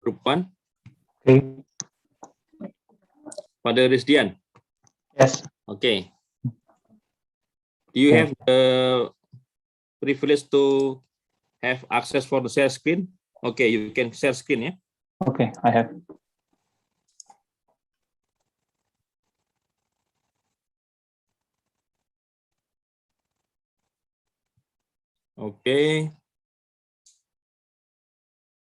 Group 1. Okay. Father Rizdian. Yes. Okay. Do you have the privilege to have access for the share screen? Okay, you can share screen, yeah? Okay, I have. Okay.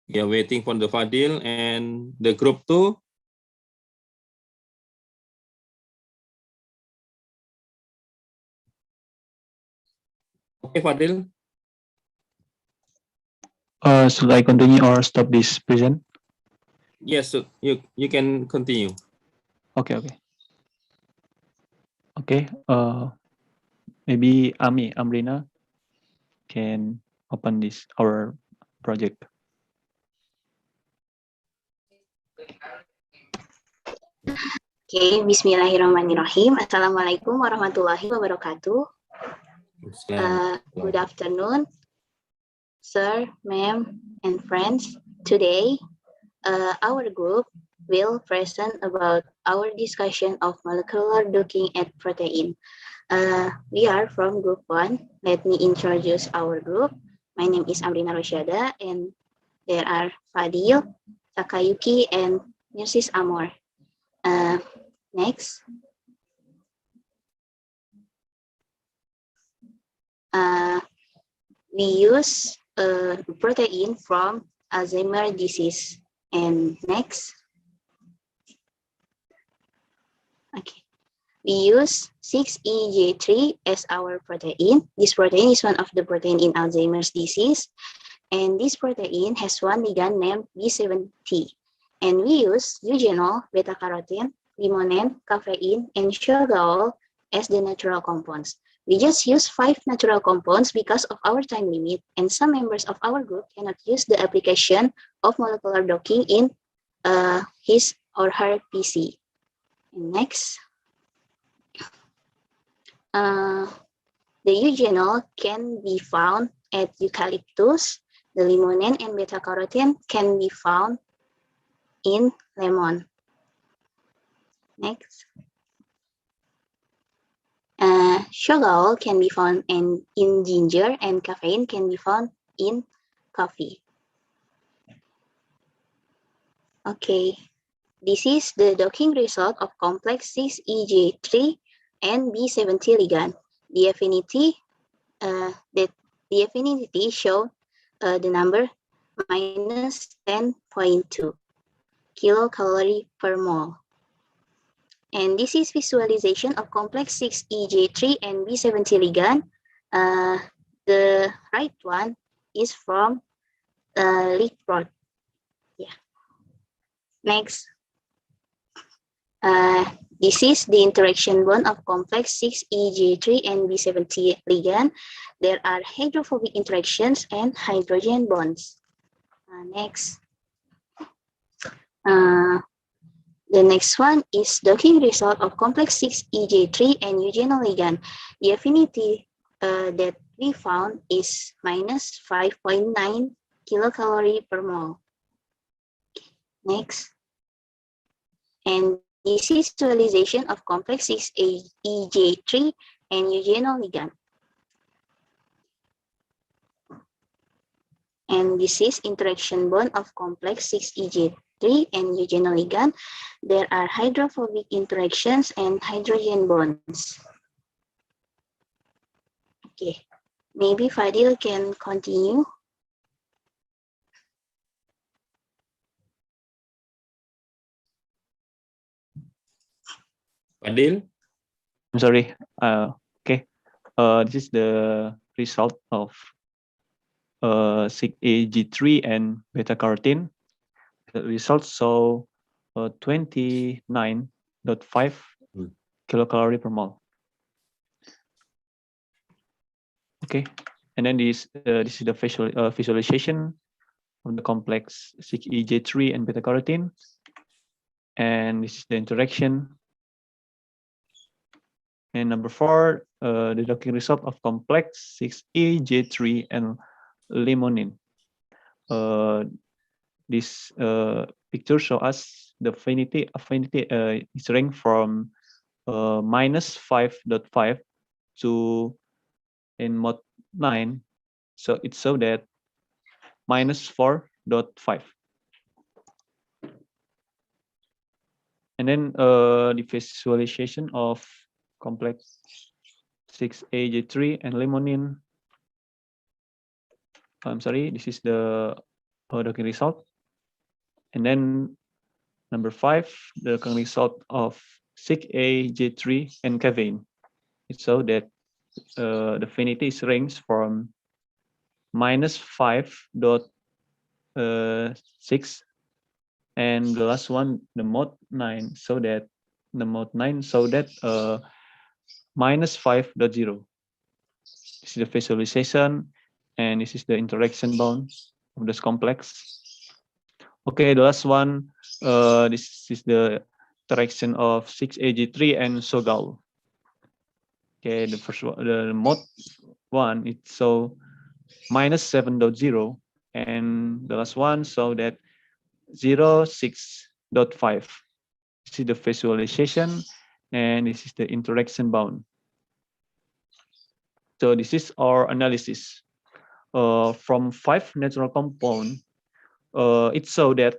We are waiting for the Fadil and the group 2. Okay, Fadil. Should I continue or stop this present? Yes, so you can continue. Okay, okay. Okay. Maybe Amrina can open this our project. Okay, Bismillahirrahmanirrahim. Assalamualaikum warahmatullahi wabarakatuh. Good afternoon, sir, ma'am, and friends. Today, our group will present about our discussion of molecular docking at protein. We are from group 1. Let me introduce our group. My name is Amrina Rosyada, and there are Fadil, Takayuki, and Mrs. Amor. Next. We use protein from Alzheimer disease. And next. Okay. We use 6EJ3 as our protein. This protein is one of the protein in Alzheimer's disease. And this protein has one ligand named B70. And we use eugenol, beta-carotene, limonene, caffeine, and sugarol as the natural compounds. We just use 5 natural compounds because of our time limit, and some members of our group cannot use the application of molecular docking in his or her PC. And next. The eugenol can be found at eucalyptus. The limonene and beta-carotene can be found in lemon. Next. Sugar can be found in ginger, and caffeine can be found in coffee. Okay, this is the docking result of complex 6EJ3 and B70 ligand. The affinity show the number minus 10.2 kilocalorie per mole. And this is visualization of complex 6EJ3 and B70 ligand. The right one is from lead prod. Yeah. Next. This is the interaction bond of complex 6EJ3 and B70 ligand. There are hydrophobic interactions and hydrogen bonds. Next. The next one is docking result of complex 6EJ3 and eugenol ligand. The affinity that we found is minus 5.9 kilocalorie per mole. Next. And this is visualization of complex 6EJ3 and eugenol ligand. And this is interaction bond of complex 6EJ3 and eugenol ligand. There are hydrophobic interactions and hydrogen bonds. Okay, maybe Fadil can continue. Fadil? I'm sorry. Okay. This is the result of 6AG3 and beta-carotene. The results show 29.5 kilocalorie per mole. Okay, and then this is the visualization of the complex 6EJ3 and beta-carotene, and this is the interaction. And number 4, the docking result of complex 6EJ3 and limonene. this picture show us the affinity is ranked from -5.5 to in mode 9. So it show that -4.5. And then the visualization of complex 6AJ3 and limonene. I'm sorry, this is the docking result. And then number 5, the docking result of 6AJ3 and caffeine. It shows that the affinity is ranged from -5.6, and the last one, the mode 9, so that -5.0. This is the visualization, and this is the interaction bound of this complex. Okay, the last one, this is the interaction of 6AG3 and Sogal. Okay, the first one, the mode 1, it's so -7.0, and the last one, so that 0.6.5. This is the visualization, and this is the interaction bound. So this is our analysis. From 5 natural compounds, it shows that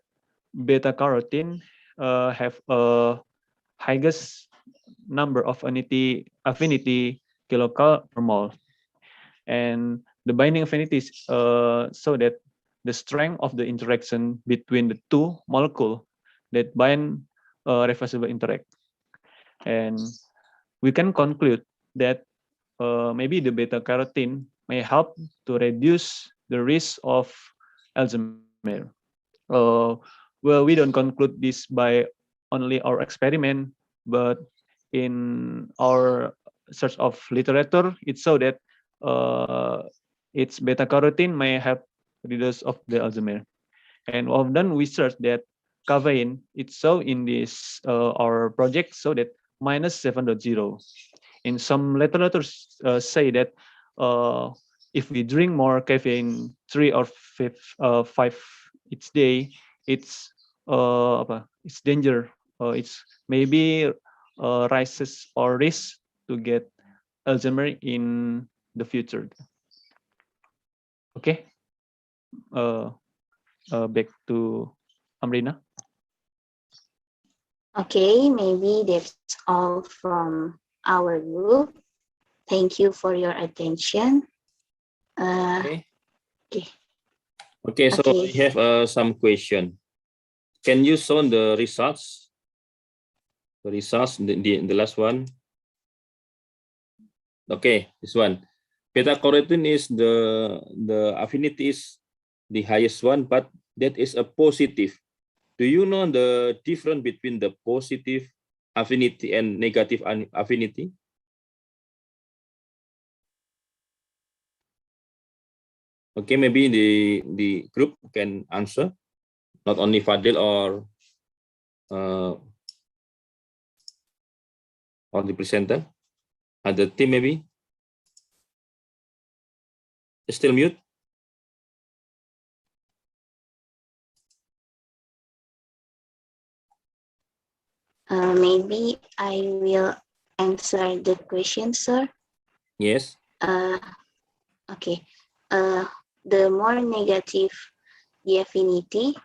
beta carotene have a highest number of affinity kilocalorie per mole, and the binding affinities so that the strength of the interaction between the two molecules that bind reversible interact. And we can conclude that maybe the beta carotene may help to reduce the risk of Alzheimer. Well, we don't conclude this by only our experiment, but in our search of literature, it showed that its beta carotene may help reduce of the Alzheimer. And often we search that caffeine, it's so in this our project, so that -7.0. In some literature say that if we drink more caffeine 3 or 5 each day, it's it's danger. It's maybe rises or risk to get Alzheimer in the future. Okay. Back to Amrina. Okay, maybe that's all from our group. Thank you for your attention. Okay. Okay. Okay, so Okay. I have some question. Can you show the results? The results, the last one. Okay, this one. Beta carotene is the affinity is the highest one, but that is a positive. Do you know the difference between the positive affinity and negative affinity? Okay, maybe the group can answer, not only Fadil or the presenter, other team maybe. Still mute. Maybe I will answer the question, sir. Yes. Okay. The more negative the affinity,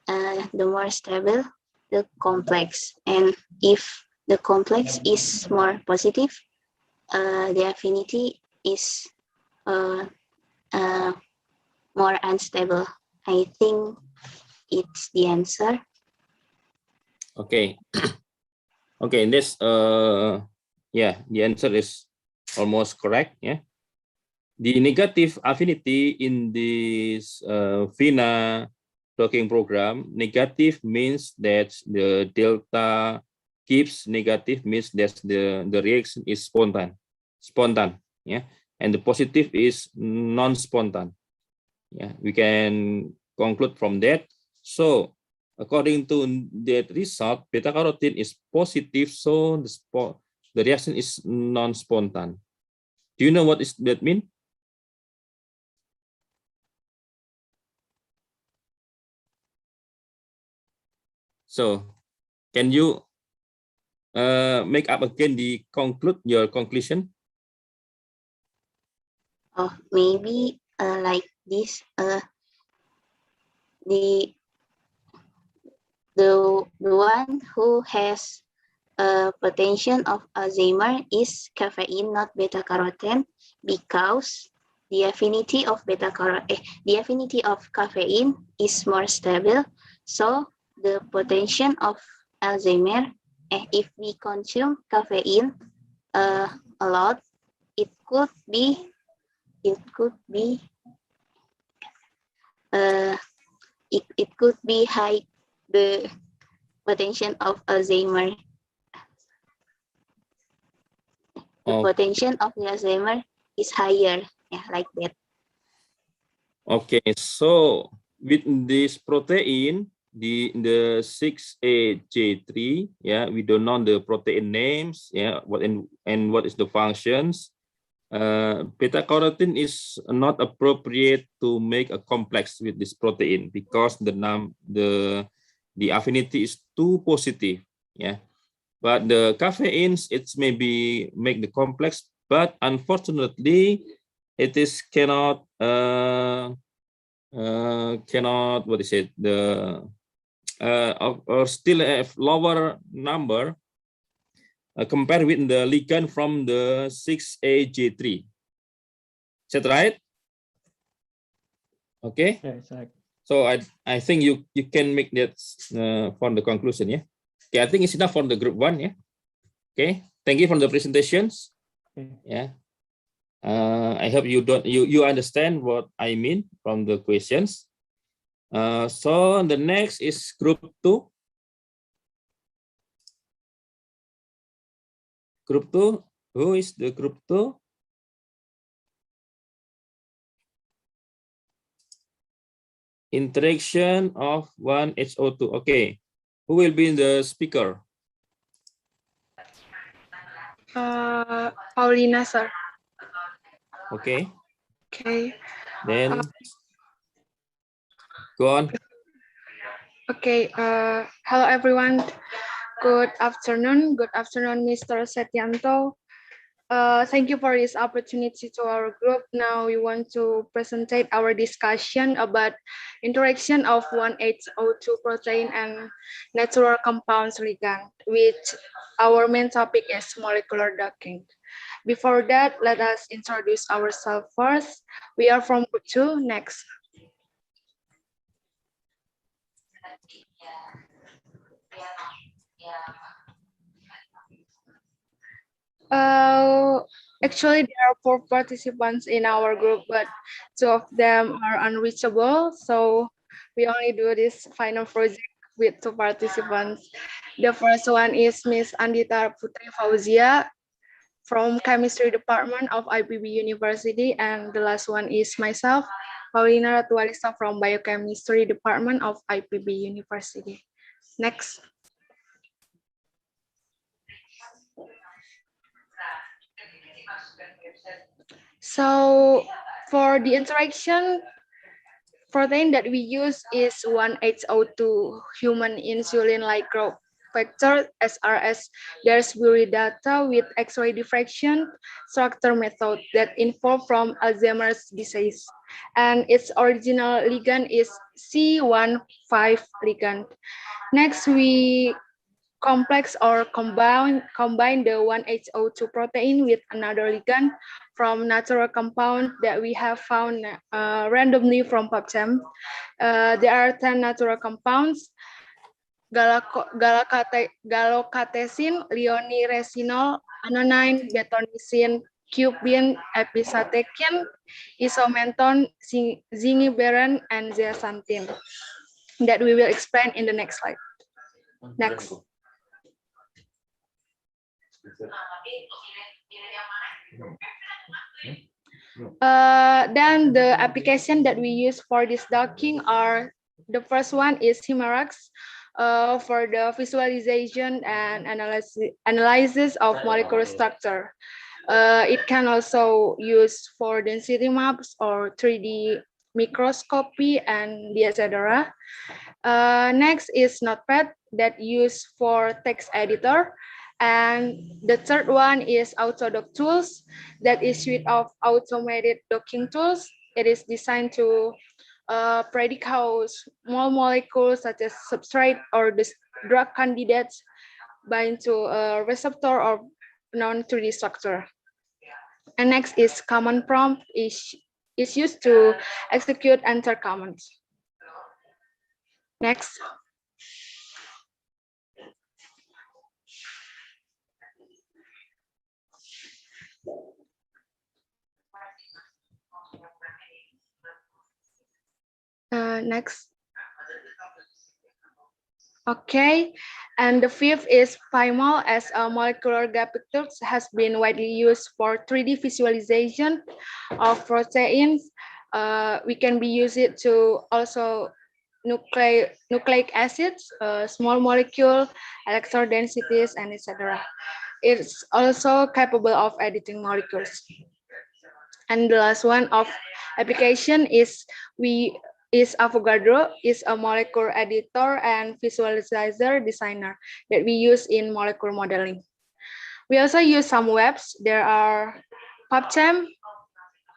the more stable the complex. And if the complex is more positive, the affinity is more unstable. I think it's the answer. Okay. Okay, this yeah, the answer is almost correct. Yeah, the negative affinity in this VINA docking program, negative means that the delta keeps negative, means that the reaction is spontan. Yeah, and the positive is non-spontan. Yeah, we can conclude from that. So according to that result, beta carotene is positive, so the reaction is non-spontan. Do you know what is that mean? So can you make up again your conclusion? Oh, maybe like this. The one who has potential of Alzheimer is caffeine, not beta carotene, because the affinity of caffeine is more stable. So the potential of Alzheimer, if we consume caffeine a lot, it could be uh, it could be high the potential of Alzheimer. The potential of the Alzheimer is higher, yeah, like that. Okay, so with this protein, the 6AJ3, yeah, we don't know the protein names, yeah, what and what is the functions. Beta carotene is not appropriate to make a complex with this protein because the affinity is too positive, yeah. But the caffeines, it's maybe make the complex, but unfortunately, it is cannot what is it or still have lower number compared with the ligand from the 6AJ3. Is that right? Okay. Yeah, exactly. So I think you can make that for the conclusion, yeah. Okay, I think it's enough for the group 1, yeah. Okay, thank you for the presentations. Okay. Yeah. I hope you understand what I mean from the questions. So the next is group 2. Group 2, who is the group 2? Interaction of 1HO2. Okay, who will be the speaker? Paulina, sir. Okay. Okay. Then go on. Okay. Hello, everyone. Good afternoon. Good afternoon, Mr. Setianto. Thank you for this opportunity to our group. Now we want to present our discussion about interaction of 1HO2 protein and natural compounds ligand, which our main topic is molecular docking. Before that, let us introduce ourselves first. We are from group 2. Next. Actually, there are 4 participants in our group, but 2 of them are unreachable. So we only do this final project with 2 participants. The first one is Miss Andita Putri Fauzia from Chemistry Department of IPB University, and the last one is myself, Paulina Ratualista from Biochemistry Department of IPB University. Next. So for the interaction, protein that we use is 1HO2 human insulin-like growth factor SRS. There's very data with X-ray diffraction structure method that info from Alzheimer's disease, and its original ligand is C15 ligand. Next, we complex or combine the 1HO2 protein with another ligand from natural compound that we have found randomly from PubChem. There are 10 natural compounds: galocatesin, leoniresinol, anonine, betonisin, cubin, episatekin, isomenton, zingiberin, and zeaxanthin that we will explain in the next slide. Next. Then the application that we use for this docking are, the first one is Himarax for the visualization and analysis of molecular structure. It can also use for density maps or 3D microscopy, and etc. Next is Notepad that used for text editor. And the third one is Autodoc tools, that is suite of automated docking tools. It is designed to predict how small molecules such as substrate or the drug candidates bind to a receptor or non-3D structure. And next is command prompt is used to execute enter commands. Next. Next. Okay, and the fifth is PyMol as a molecular graphic tool has been widely used for 3D visualization of proteins. We can be use it to also nucleic acids, small molecule, electron densities, and etc. It's also capable of editing molecules. And the last one of application is Avogadro is a molecular editor and visualizer designer that we use in molecular modeling. We also use some webs. There are PubChem,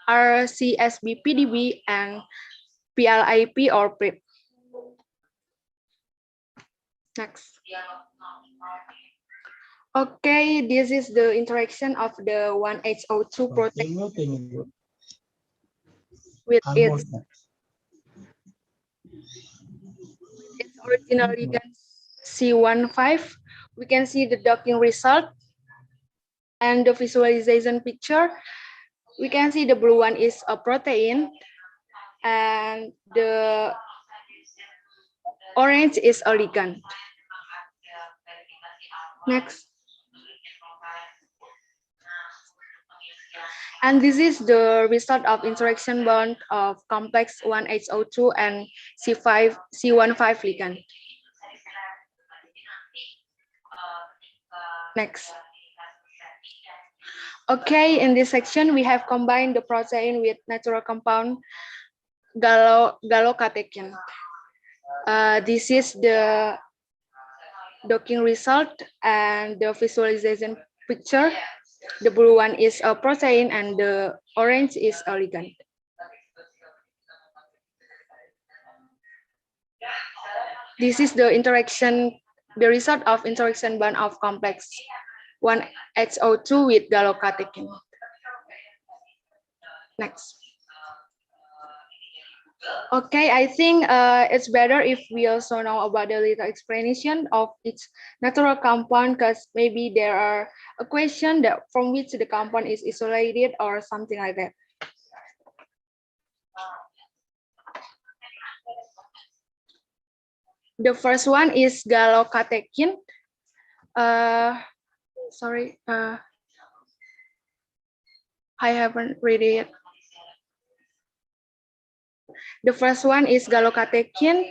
RCSB PDB, and PLIP or PRIP. Next. Okay, this is the interaction of the 1H02 protein with its original ligand C15. We can see the docking result and the visualization picture. We can see the blue one is a protein and the orange is a ligand. Next. And this is the result of interaction bond of complex 1H02 and C15 ligand. Next. Okay, in this section, we have combined the protein with natural compound gallocatechin. This is the docking result and the visualization picture. The blue one is a protein and the orange is a ligand. This is the interaction, the result of interaction bond of complex 1H02 with gallocatechin. Next. Okay, I think it's better if we also know about the little explanation of each natural compound, because maybe there are a question that from which the compound is isolated or something like that. The first one is gallocatechin. Sorry, I haven't read it. The first one is gallocatechin.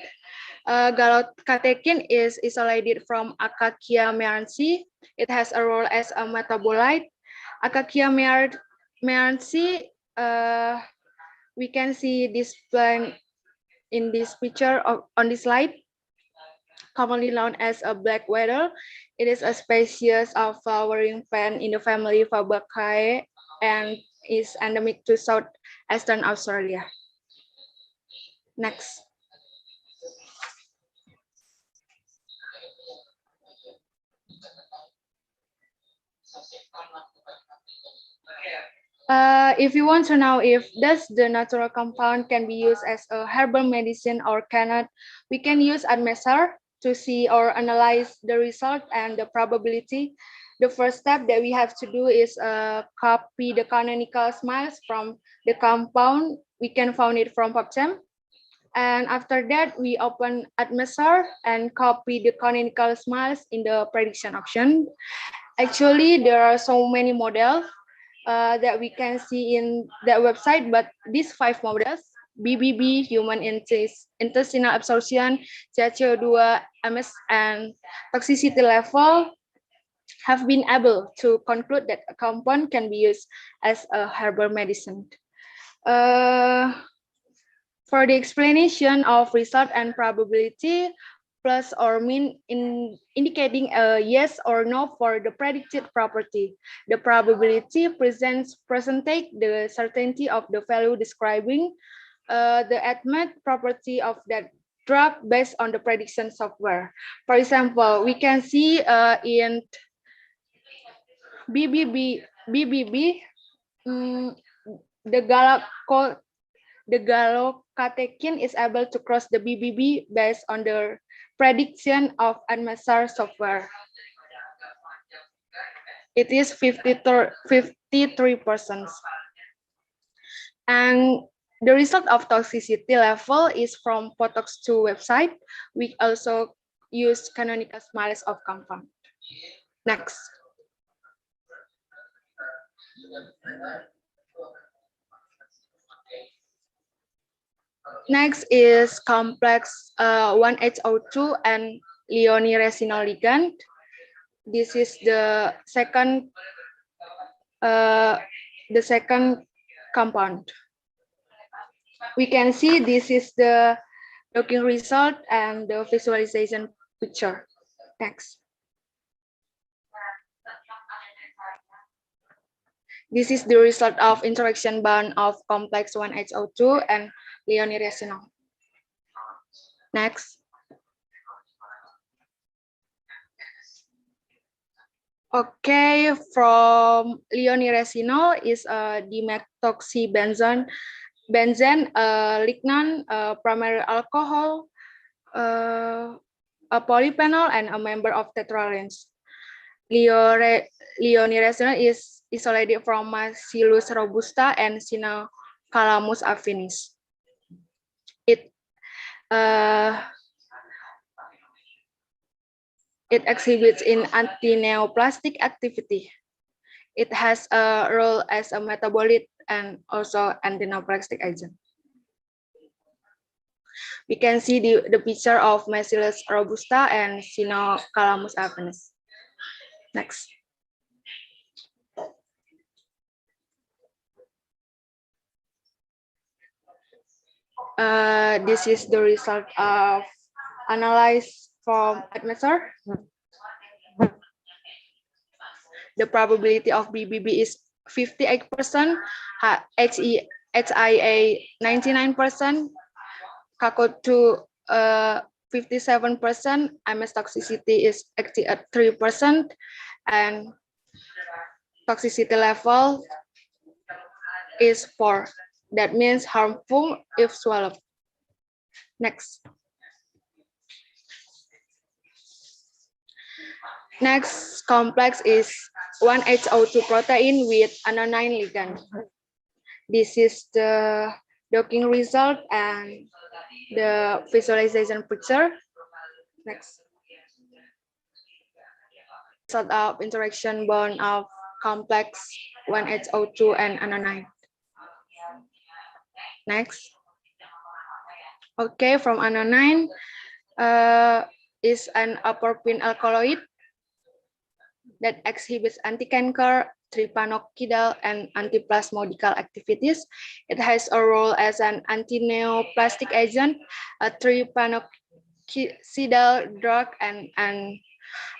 Gallocatechin is isolated from Acacia mearnsi. It has a role as a metabolite. Acacia mearnsi, we can see this plant in this picture on this slide, commonly known as a black widow. It is a species of flowering plant in the family Fabaceae and is endemic to southeastern Australia. Next. If you want to know if does the natural compound can be used as a herbal medicine or cannot, we can use ADMESR to see or analyze the result and the probability. The first step that we have to do is copy the canonical smiles from the compound. We can find it from PubChem. And after that, we open ADMESR and copy the canonical smiles in the prediction option. Actually, there are so many models that we can see in that website, but these 5 models, BBB, human intestinal absorption, CaCO2, MS, and toxicity level, have been able to conclude that a compound can be used as a herbal medicine. For the explanation of result and probability, plus or min indicating a yes or no for the predicted property. The probability presentate the certainty of the value describing the admit property of that drug based on the prediction software. For example, we can see in BBB, the gallocatechin is able to cross the BBB based on the prediction of admissor software. It is 53%. And the result of toxicity level is from Potox2 website. We also use canonical smiles of compound. Next. Next is complex 1HO2 and leoniresinol ligand. This is the second compound. We can see this is the docking result and the visualization picture. Next. This is the result of interaction bond of complex 1HO2 and leoniresinol. Next. Okay, from leoniresinol is dimetoxybenzene, lignan, primary alcohol, a polyphenol, and a member of tetravalence. Leoniresinol is isolated from Bacillus robusta and Calamus affinis. It exhibits in antineoplastic activity. It has a role as a metabolite and also antineoplastic agent. We can see the picture of Bacillus robusta and Calamus affinis. Next. This is the result of analysis from admissor. The probability of BBB is 58%, HIA 99%, CACO2 57%, MS toxicity is actually at 3%, and toxicity level is 4. That means harmful if swallowed. Next. Next complex is 1HO2 protein with adenine ligand. This is the docking result and the visualization picture. Next. Result of interaction bond of complex 1HO2 and adenine. Next. Okay, from adenine is an apopropyl alkaloid that exhibits anti-cancer, tripanokidal, and antiplasmodial activities. It has a role as an antineoplastic agent, a tripanokidal drug, and an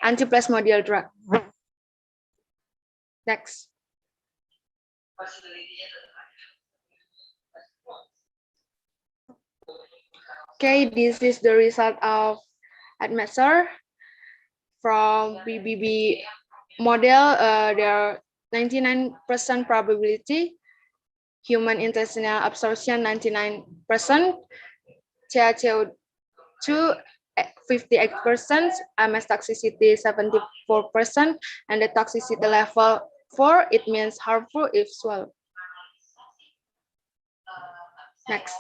antiplasmodial drug. Next. Okay, this is the result of admissor. From BBB model, there are 99% probability, human intestinal absorption 99%, CaCO2 58%, MS toxicity 74%, and the toxicity level 4, it means harmful if swallowed. Next.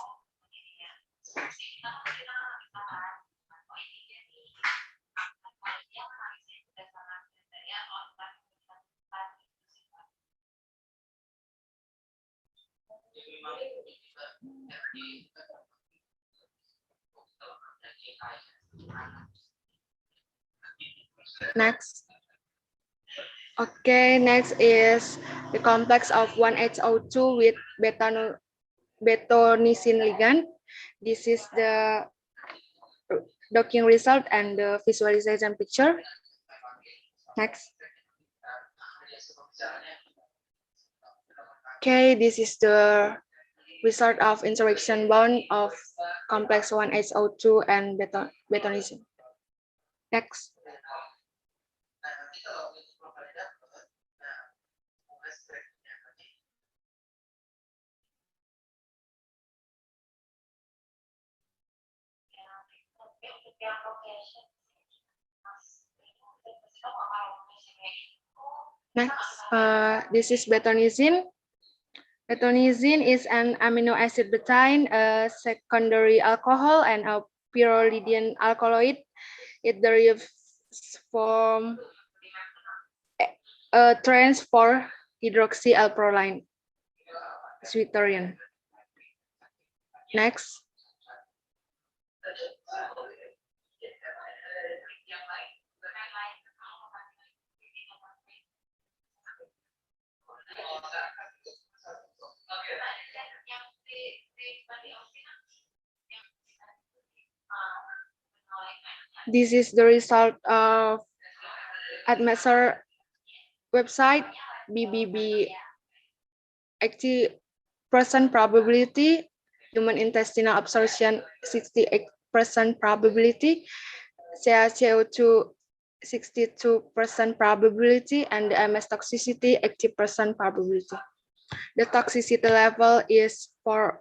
Next. Okay, next is the complex of 1HO2 with betonicin ligand. This is the docking result and the visualization picture. Next. Okay, this is the result of interaction bond of complex 1HO2 and betonism. Next. Next, this is betonism. Betonism is an amino acid betaine, a secondary alcohol, and a pyridine alkaloid. It derives from a trans 4-hydroxyalproline deuterium. Next. This is the result of AdMesser website. BBB 80% probability, human intestinal absorption 68% probability, CaCO2 62% probability, and the MS toxicity 80% probability. The toxicity level is 4.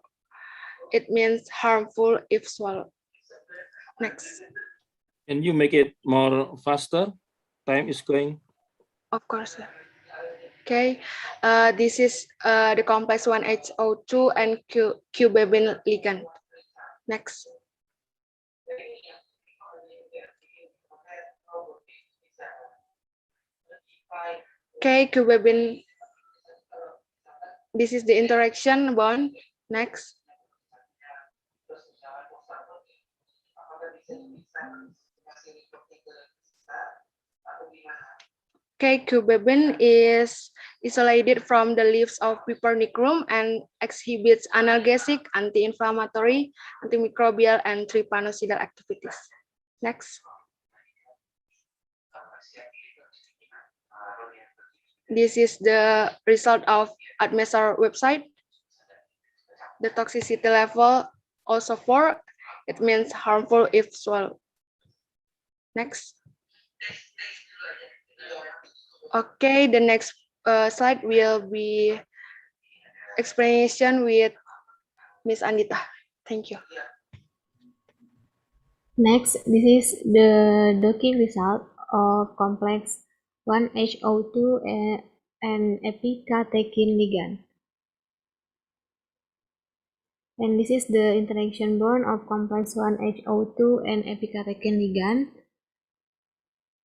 It means harmful if swallowed. Next. Can you make it more faster? Time is going. Of course. Okay, this is the complex 1HO2 and cubebin ligand. Next. Okay, cubebin. This is the interaction bond. Next. Okay, cubebin is isolated from the leaves of Pipernicum and exhibits analgesic, anti-inflammatory, antimicrobial, and trypanocidal activities. Next. This is the result of AdMesser website. The toxicity level also 4. It means harmful if swallowed. Next. Okay, the next slide will be explanation with Miss Andita. Thank you. Next, this is the docking result of complex 1HO2 and epicatechin ligand. And this is the interaction bond of complex 1HO2 and epicatechin ligand.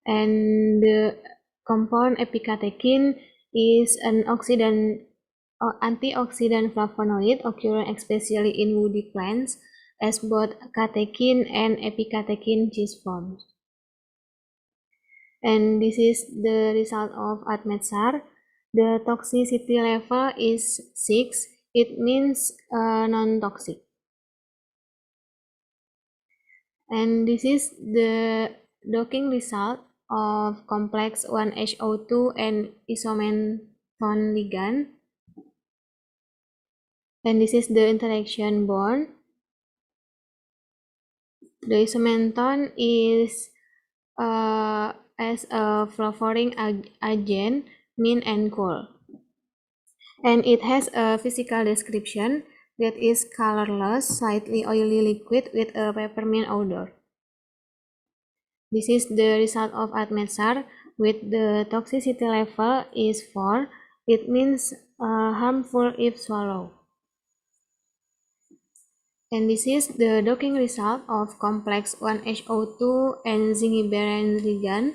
And the compound epicatechin is an antioxidant flavonoid occurring especially in woody plants as both catechin and epicatechin juice forms. And this is the result of AdMesser. The toxicity level is 6. It means non-toxic. And this is the docking result of complex 1HO2 and isomenton ligand. And this is the interaction bond. The isomenton is as a flavoring agent, mean and cool. And it has a physical description that is colorless, slightly oily liquid with a peppermint odor. This is the result of AdMesser with the toxicity level is 4. It means harmful if swallowed. And this is the docking result of complex 1HO2 and zingiberine ligand.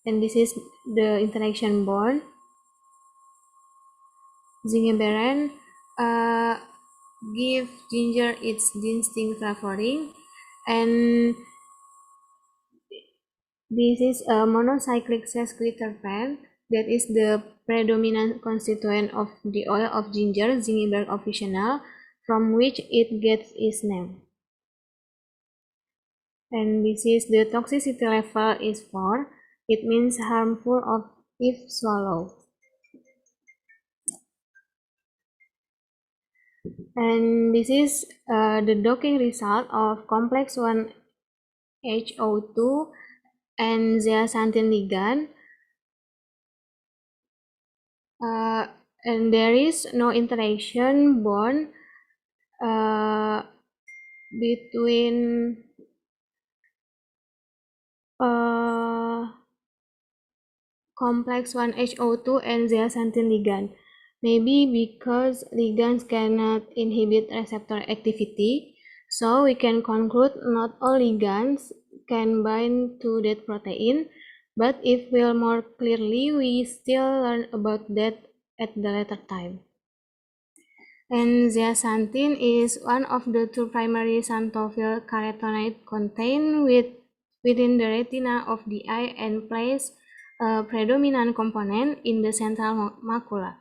And this is the interaction bond. Zingiberine give ginger its distinct flavoring, and this is a monocyclic sesquiterpene that is the predominant constituent of the oil of ginger, zingiber officinal, from which it gets its name. And this is the toxicity level is 4. It means harmful if swallowed. And this is the docking result of complex 1-HO2 and zeaxanthin ligand. And there is no interaction bond between complex 1-HO2 and zeaxanthin ligand. Maybe because ligands cannot inhibit receptor activity, so we can conclude not all ligands can bind to that protein, but if we'll more clearly, we still learn about that at the later time. And zeaxanthin is one of the 2 primary xanthophyll carotenoids contained within the retina of the eye and plays a predominant component in the central macula.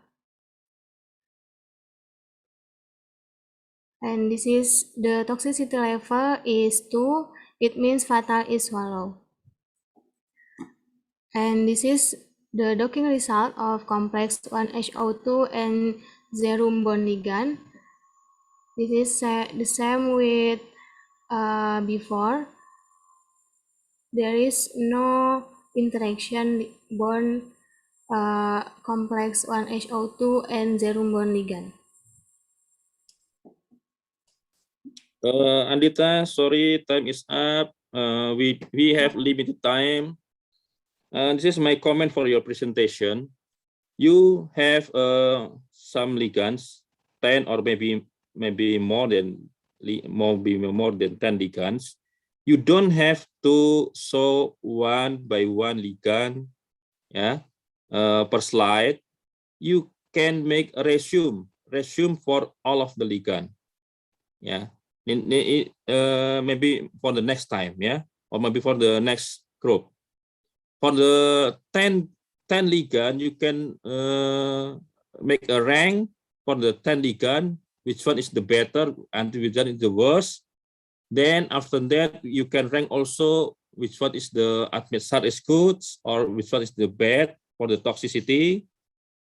And this is the toxicity level is 2. It means fatal is swallowed. And this is the docking result of complex 1-HO2 and zerum bond ligand. This is the same with before. There is no interaction bond complex 1-HO2 and zerum bond ligand. Andita, sorry, time is up. We have limited time. This is my comment for your presentation. You have some ligands, 10 or maybe more than 10 ligands. You don't have to show one by one ligand, yeah, per slide. You can make a resume for all of the ligand, yeah. Maybe for the next time, yeah, or maybe for the next group. For the 10 ligand, you can make a rank for the 10 ligand, which one is the better and which one is the worst. Then after that, you can rank also which one is the atmospheric is good or which one is the bad for the toxicity.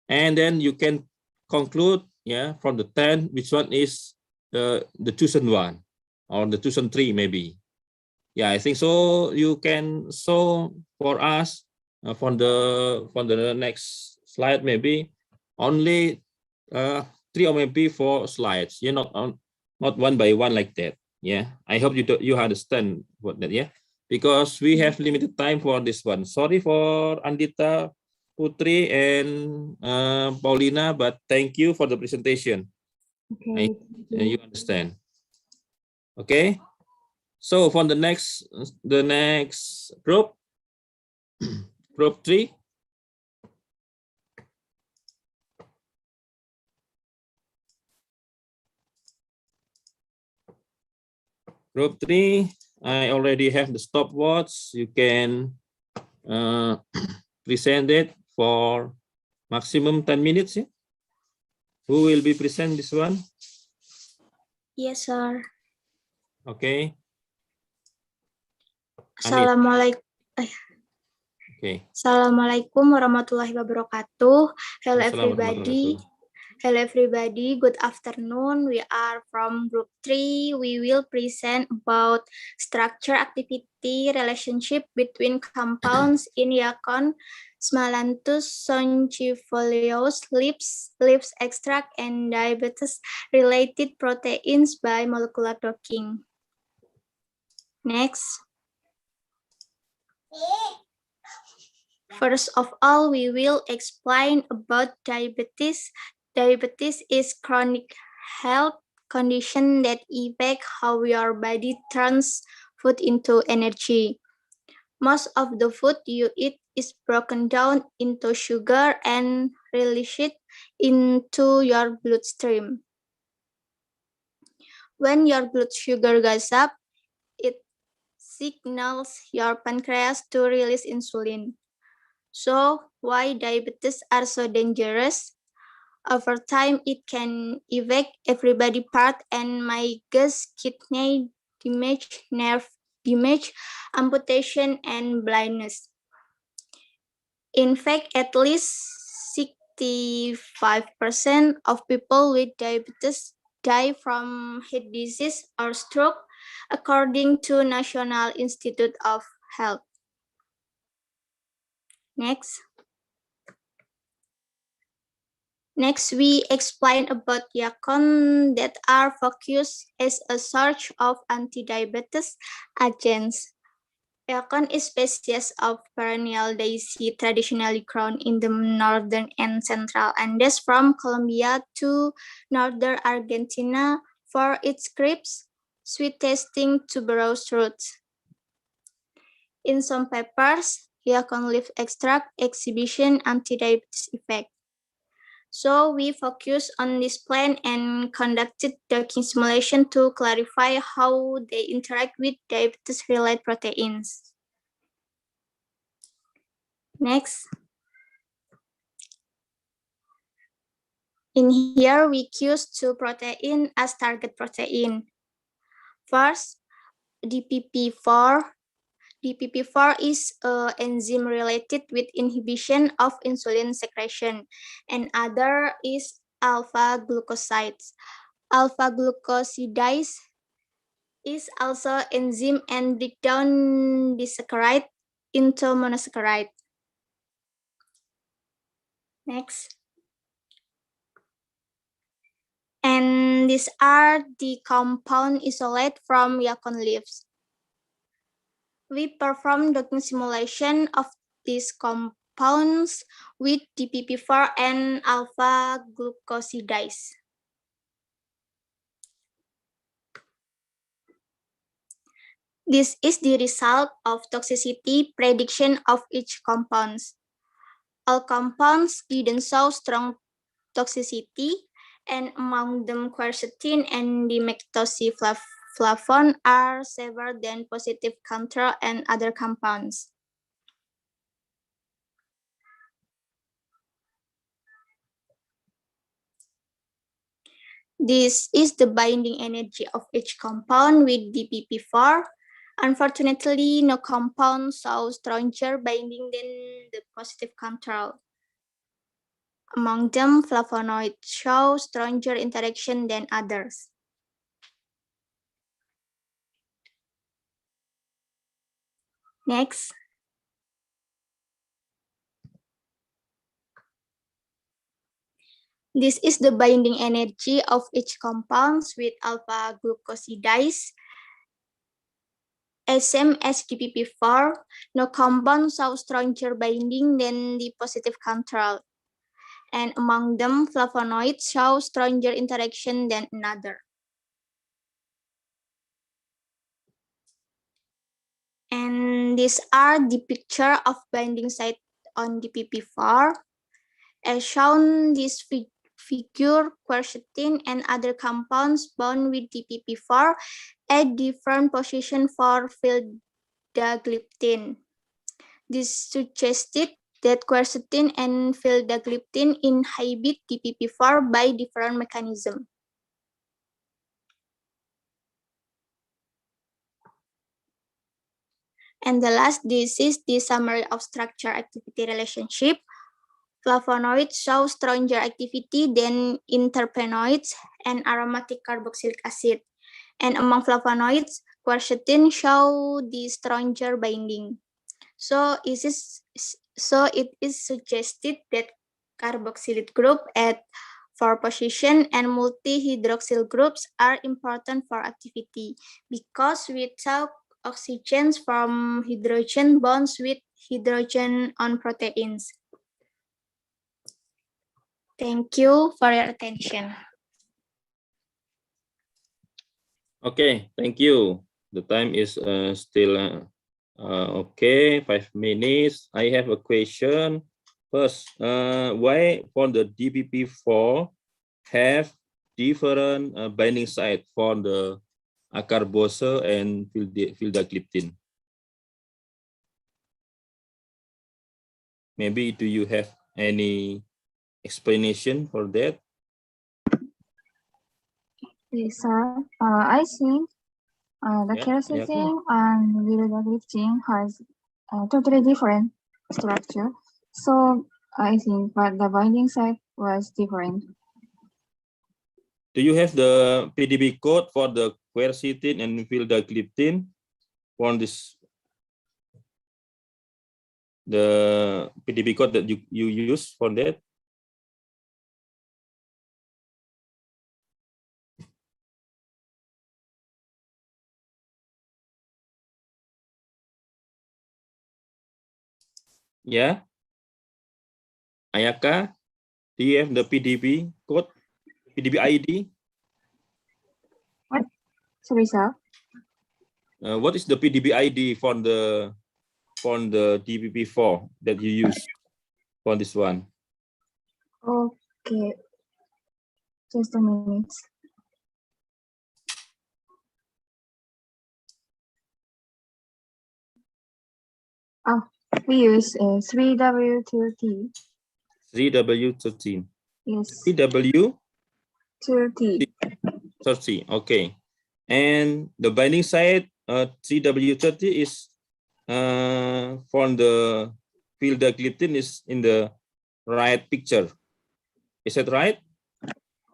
And then you can conclude, yeah, from the 10, which one is the chosen one or the chosen 3 maybe. Yeah, I think so. You can show for us for the next slide maybe only 3 or maybe 4 slides. You're not one by one like that. Yeah, I hope you understand what that. Yeah, because we have limited time for this one. Sorry for Andita, Putri, and Paulina, but thank you for the presentation. Okay. You understand. Okay. So for the next group, group 3. Group 3, I already have the stopwatch. You can present it for maximum 10 minutes. Yeah? Who will be present this one? Yes, sir. Okay. Assalamualaikum. Okay. Assalamualaikum warahmatullahi wabarakatuh. Hello everybody. Hello everybody. Good afternoon. We are from group 3. We will present about structure, activity, relationship between compounds in Yacon, Smalanthus, Sonchifolios, leaves extract, and diabetes related proteins by molecular docking. Next. First of all, we will explain about diabetes. Diabetes is chronic health condition that affect how your body turns food into energy. Most of the food you eat is broken down into sugar and released into your bloodstream. When your blood sugar goes up, it signals your pancreas to release insulin. So why diabetes are so dangerous? Over time, it can affect every body part and my guess kidney damage, nerve damage, amputation, and blindness. In fact, at least 65% of people with diabetes die from heart disease or stroke, according to National Institute of Health. Next. Next, we explain about Yakon that are focused as a source of anti-diabetes agents. Yakon is species of perennial daisy traditionally grown in the northern and central Andes from Colombia to northern Argentina for its crisp, sweet-tasting tuberose roots. In some papers, Yakon leaf extract exhibition anti-diabetes effect. So we focused on this plant and conducted docking simulation to clarify how they interact with diabetes-related proteins. Next. In here, we choose two proteins as target protein. First, DPP4. DPP4 is an enzyme related with inhibition of insulin secretion, and other is alpha glucosides. Alpha glucosidase is also enzyme and break down disaccharide into monosaccharide. Next. And these are the compound isolate from Yakon leaves. We perform docking simulation of these compounds with DPP4 and alpha glucosidase. This is the result of toxicity prediction of each compounds. All compounds didn't show strong toxicity, and among them quercetin and dimethylflavone are safer than positive control and other compounds. This is the binding energy of each compound with DPP4. Unfortunately, no compound shows stronger binding than the positive control. Among them, flavonoids show stronger interaction than others. Next. This is the binding energy of each compounds with alpha glucosidase. Same as DPP4, no compound shows stronger binding than the positive control. And among them, flavonoids show stronger interaction than another. And these are the picture of binding site on DPP4. As shown, this figure quercetin and other compounds bound with DPP4 at different position for vildagliptin. This suggested that quercetin and vildagliptin inhibit DPP4 by different mechanisms. And the last, this is the summary of structure-activity relationship. Flavonoids show stronger activity than terpenoids and aromatic carboxylic acid. And among flavonoids, quercetin show the stronger binding. So it is suggested that carboxylate group at 4 position and multi-hydroxyl groups are important for activity because without oxygen from hydrogen bonds with hydrogen on proteins. Thank you for your attention. Okay, thank you. The time is still okay, 5 minutes. I have a question. First, why for the DPP4 have different binding site for the acarbose and vildagliptin? Maybe do you have any explanation for that? Yes, sir. I think the Yeah, quercetin and vildagliptin has a totally different structure. So I think but the binding site was different. Do you have the PDB code for the quercetin and vildagliptin for this? The PDB code that you use for that? Yeah. Ayaka, do you have the PDB code, PDB ID? What? Sorry, sir. What is the PDB ID for the DPP4 that you use for this one? Okay. Just a minute. Oh, we use 3W2T. 3W13. Yes, 3W 2T. 30. Okay. And the binding site 3W30 is from the vildagliptin is in the right picture. Is that right?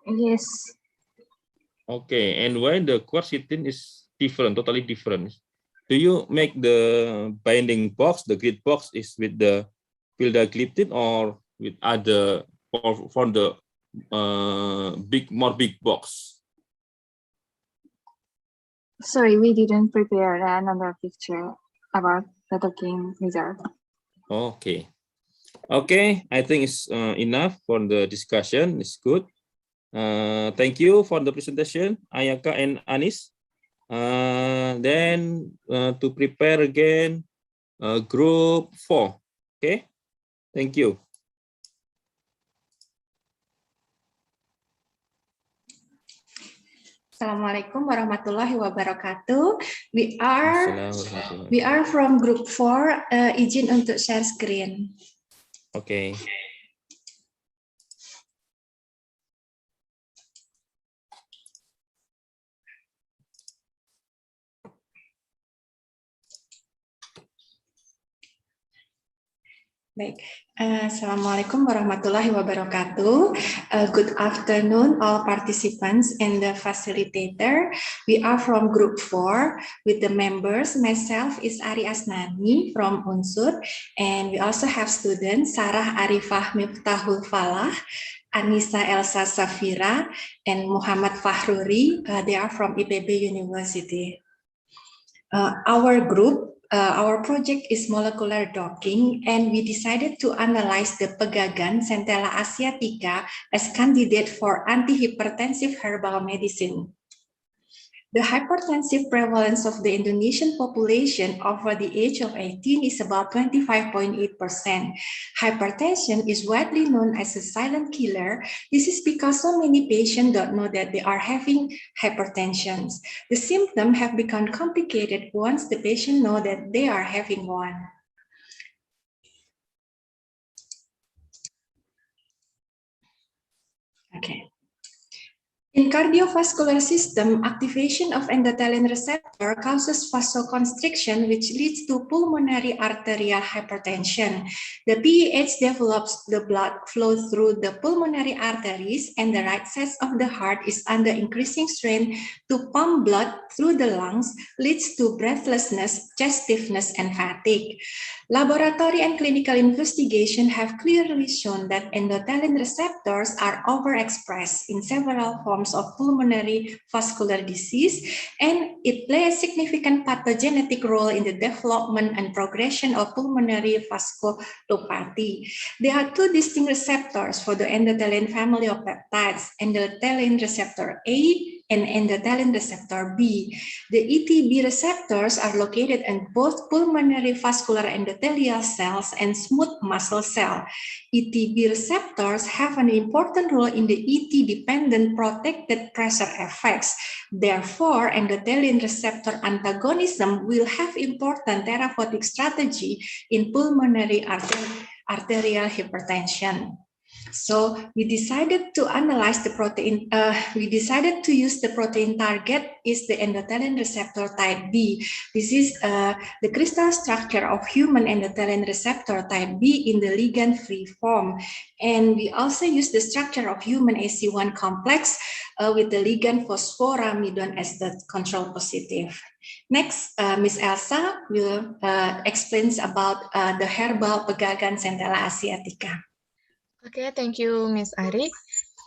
Yes. Okay. And why the quercetin is different, totally different? Do you make the binding box, the grid box is with the vildagliptin or with other for the more big box? Sorry, we didn't prepare another picture about the talking result. Okay. Okay, I think it's enough for the discussion. It's good. Thank you for the presentation, Ayaka and Anis. Then to prepare again, group 4. Okay, thank you. Assalamualaikum warahmatullahi wabarakatuh. We are from group 4. Izin untuk share screen. Okay. Baik, Assalamualaikum warahmatullahi wabarakatuh. Good afternoon, all participants and the facilitator. We are from Group 4 with the members. Myself is Ari Asnani from Unsur, and we also have students Sarah Arifah Miftahul Falah, Anissa Elsa Safira, and Muhammad Fahruri. They are from IPB University. Our project is molecular docking, and we decided to analyze the pegagan Centella asiatica as candidate for antihypertensive herbal medicine. The hypertensive prevalence of the Indonesian population over the age of 18 is about 25.8%. Hypertension is widely known as a silent killer. This is because so many patients don't know that they are having hypertension. The symptoms have become complicated once the patient knows that they are having one. Okay. In cardiovascular system, activation of endothelin receptor causes vasoconstriction, which leads to pulmonary arterial hypertension. The PAH develops the blood flow through the pulmonary arteries, and the right side of the heart is under increasing strain to pump blood through the lungs, leads to breathlessness, chest stiffness, and fatigue. Laboratory and clinical investigation have clearly shown that endothelin receptors are overexpressed in several forms of pulmonary vascular disease, and it plays a significant pathogenetic role in the development and progression of pulmonary vasculopathy. There are two distinct receptors for the endothelin family of peptides, endothelin receptor A and endothelin receptor B. The ETB receptors are located in both pulmonary vascular endothelial cells and smooth muscle cell. ETB receptors have an important role in the ET-dependent protected pressure effects. Therefore, endothelin receptor antagonism will have important therapeutic strategy in pulmonary arterial hypertension. So we decided to analyze the protein. We decided to use the protein target is the endothelin receptor type B. This is the crystal structure of human endothelin receptor type B in the ligand-free form. And we also use the structure of human AC1 complex with the ligand phosphoramidone as the control positive. Next, Ms. Elsa will explain about the herbal pegagan centella asiatica. Okay, thank you, Ms. Ari.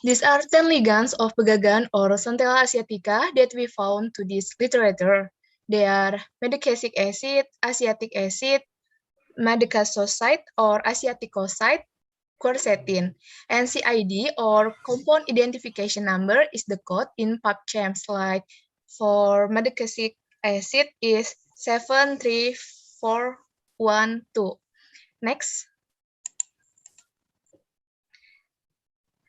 These are 10 ligands of pegagan or Centella asiatica that we found to this literature. They are medicasic acid, asiatic acid, medicasoside or asiaticoside, quercetin, and CID or compound identification number is the code in PubChems. Like for medicasic acid is 73412. Next.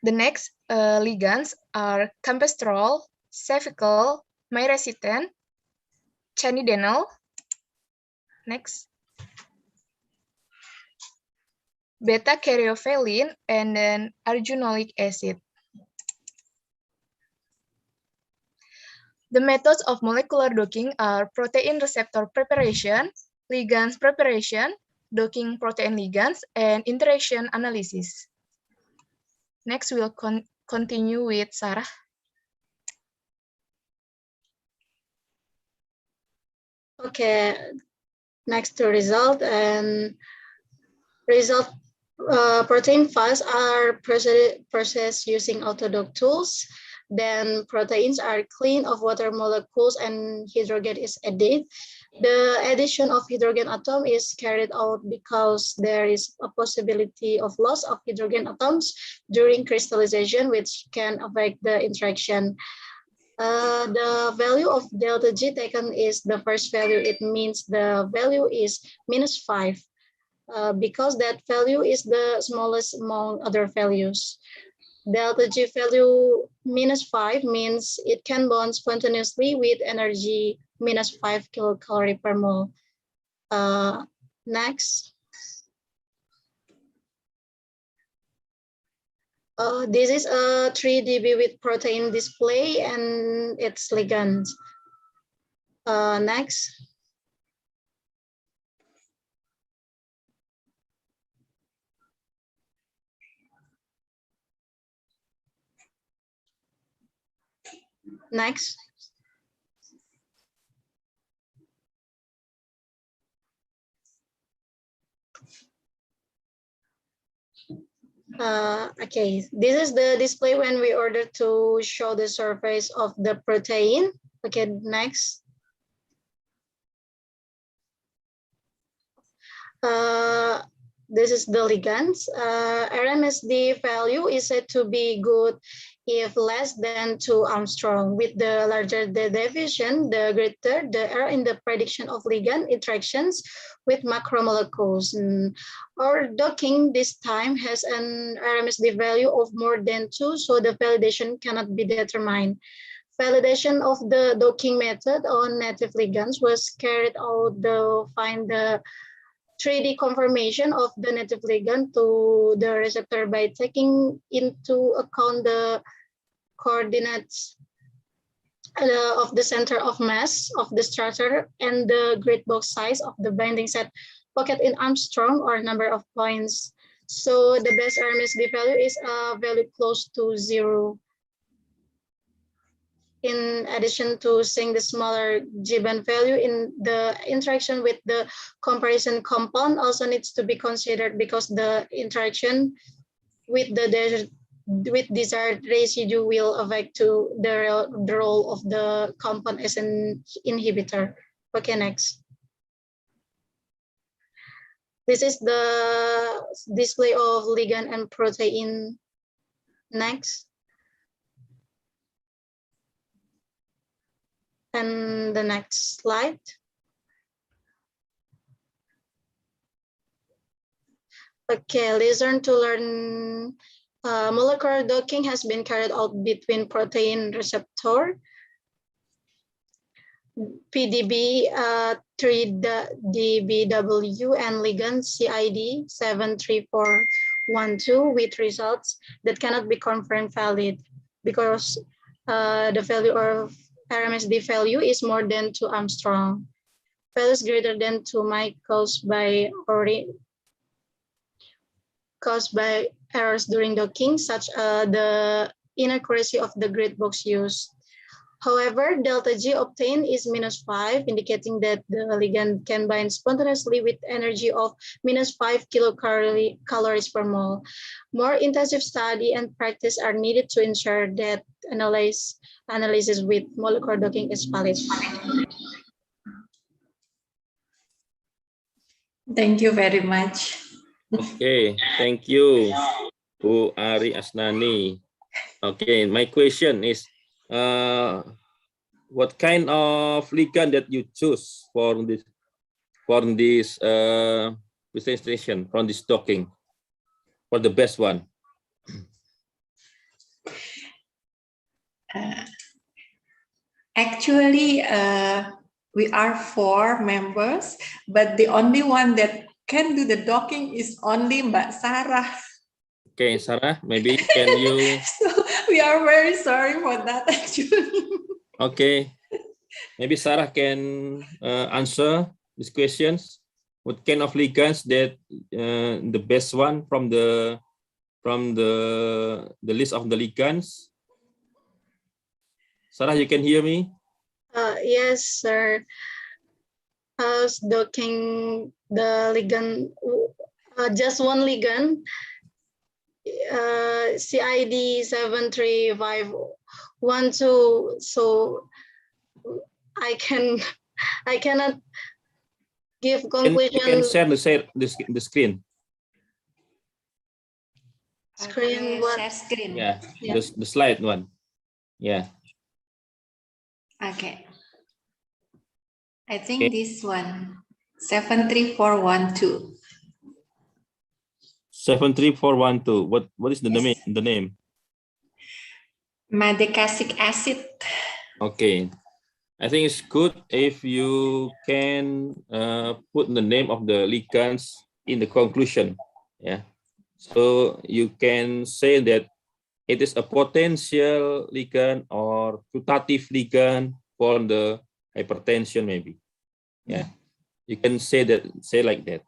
The next ligands are campestrol, cevical, myrectin, chanidenol. Next. Beta-caryophyllene, and then arginolic acid. The methods of molecular docking are protein receptor preparation, ligands preparation, docking protein ligands, and interaction analysis. Next, we'll continue with Sarah. Okay, next to result and result protein files are processed using autodock tools. Then proteins are cleaned of water molecules and hydrogen is added. The addition of hydrogen atom is carried out because there is a possibility of loss of hydrogen atoms during crystallization, which can affect the interaction. The value of delta G taken is the first value. It means the value is -5 because that value is the smallest among other values. Delta G value -5 means it can bond spontaneously with energy -5 kilocalorie per mole. Next. This is a 3 dB with protein display and its ligand. Next. Next. Okay, this is the display when we order to show the surface of the protein. Okay, next. This is the ligands. RMSD value is said to be good if less than 2 Armstrong. With the larger the division, the greater the error in the prediction of ligand interactions with macromolecules. Our docking this time has an RMSD value of more than 2, so the validation cannot be determined. Validation of the docking method on native ligands was carried out to find the 3D confirmation of the native ligand to the receptor by taking into account the coordinates of the center of mass of the structure and the grid box size of the binding set pocket in Armstrong or number of points. So the best RMSD value is a value close to 0. In addition to seeing the smaller G-band value in the interaction with the comparison compound also needs to be considered because the interaction with the desired residue will affect to the role of the compound as an inhibitor. Okay, next. This is the display of ligand and protein. Next. And the next slide. Okay, listen to learn. Molecular docking has been carried out between protein receptor PDB 3DBW and ligand CID 73412 with results that cannot be confirmed valid because the value of RMSD value is more than 2 Armstrong. Values greater than 2 might caused by errors during docking, such the inaccuracy of the grid box used. However, delta G obtained is -5, indicating that the ligand can bind spontaneously with energy of -5 kilocalories per mole. More intensive study and practice are needed to ensure that analysis with molecular docking is valid. Thank you very much. Okay, thank you, Bu Ari Asnani. Okay, my question is, what kind of ligand that you choose for this presentation, from this docking, for the best one? Actually, we are 4 members, but the only one that can do the docking is only Mbak Sarah. Okay, Sarah, maybe can you? So we are very sorry for that, actually. Okay, maybe Sarah can answer these questions. What kind of ligands that the best one from the list of the ligands? Sarah, you can hear me? Yes, sir. Docking the ligand, just one ligand, CID 73512. So I cannot give conclusion. You can share the screen. Okay, What? share screen. Yeah, the slide one. Yeah. Okay. I think this one, 73412. 73412. What is the Yes. name? Madecasic acid. Okay. I think it's good if you can put the name of the ligands in the conclusion. Yeah. So you can say that it is a potential ligand or putative ligand for the hypertension, maybe. Yeah. You can say like that.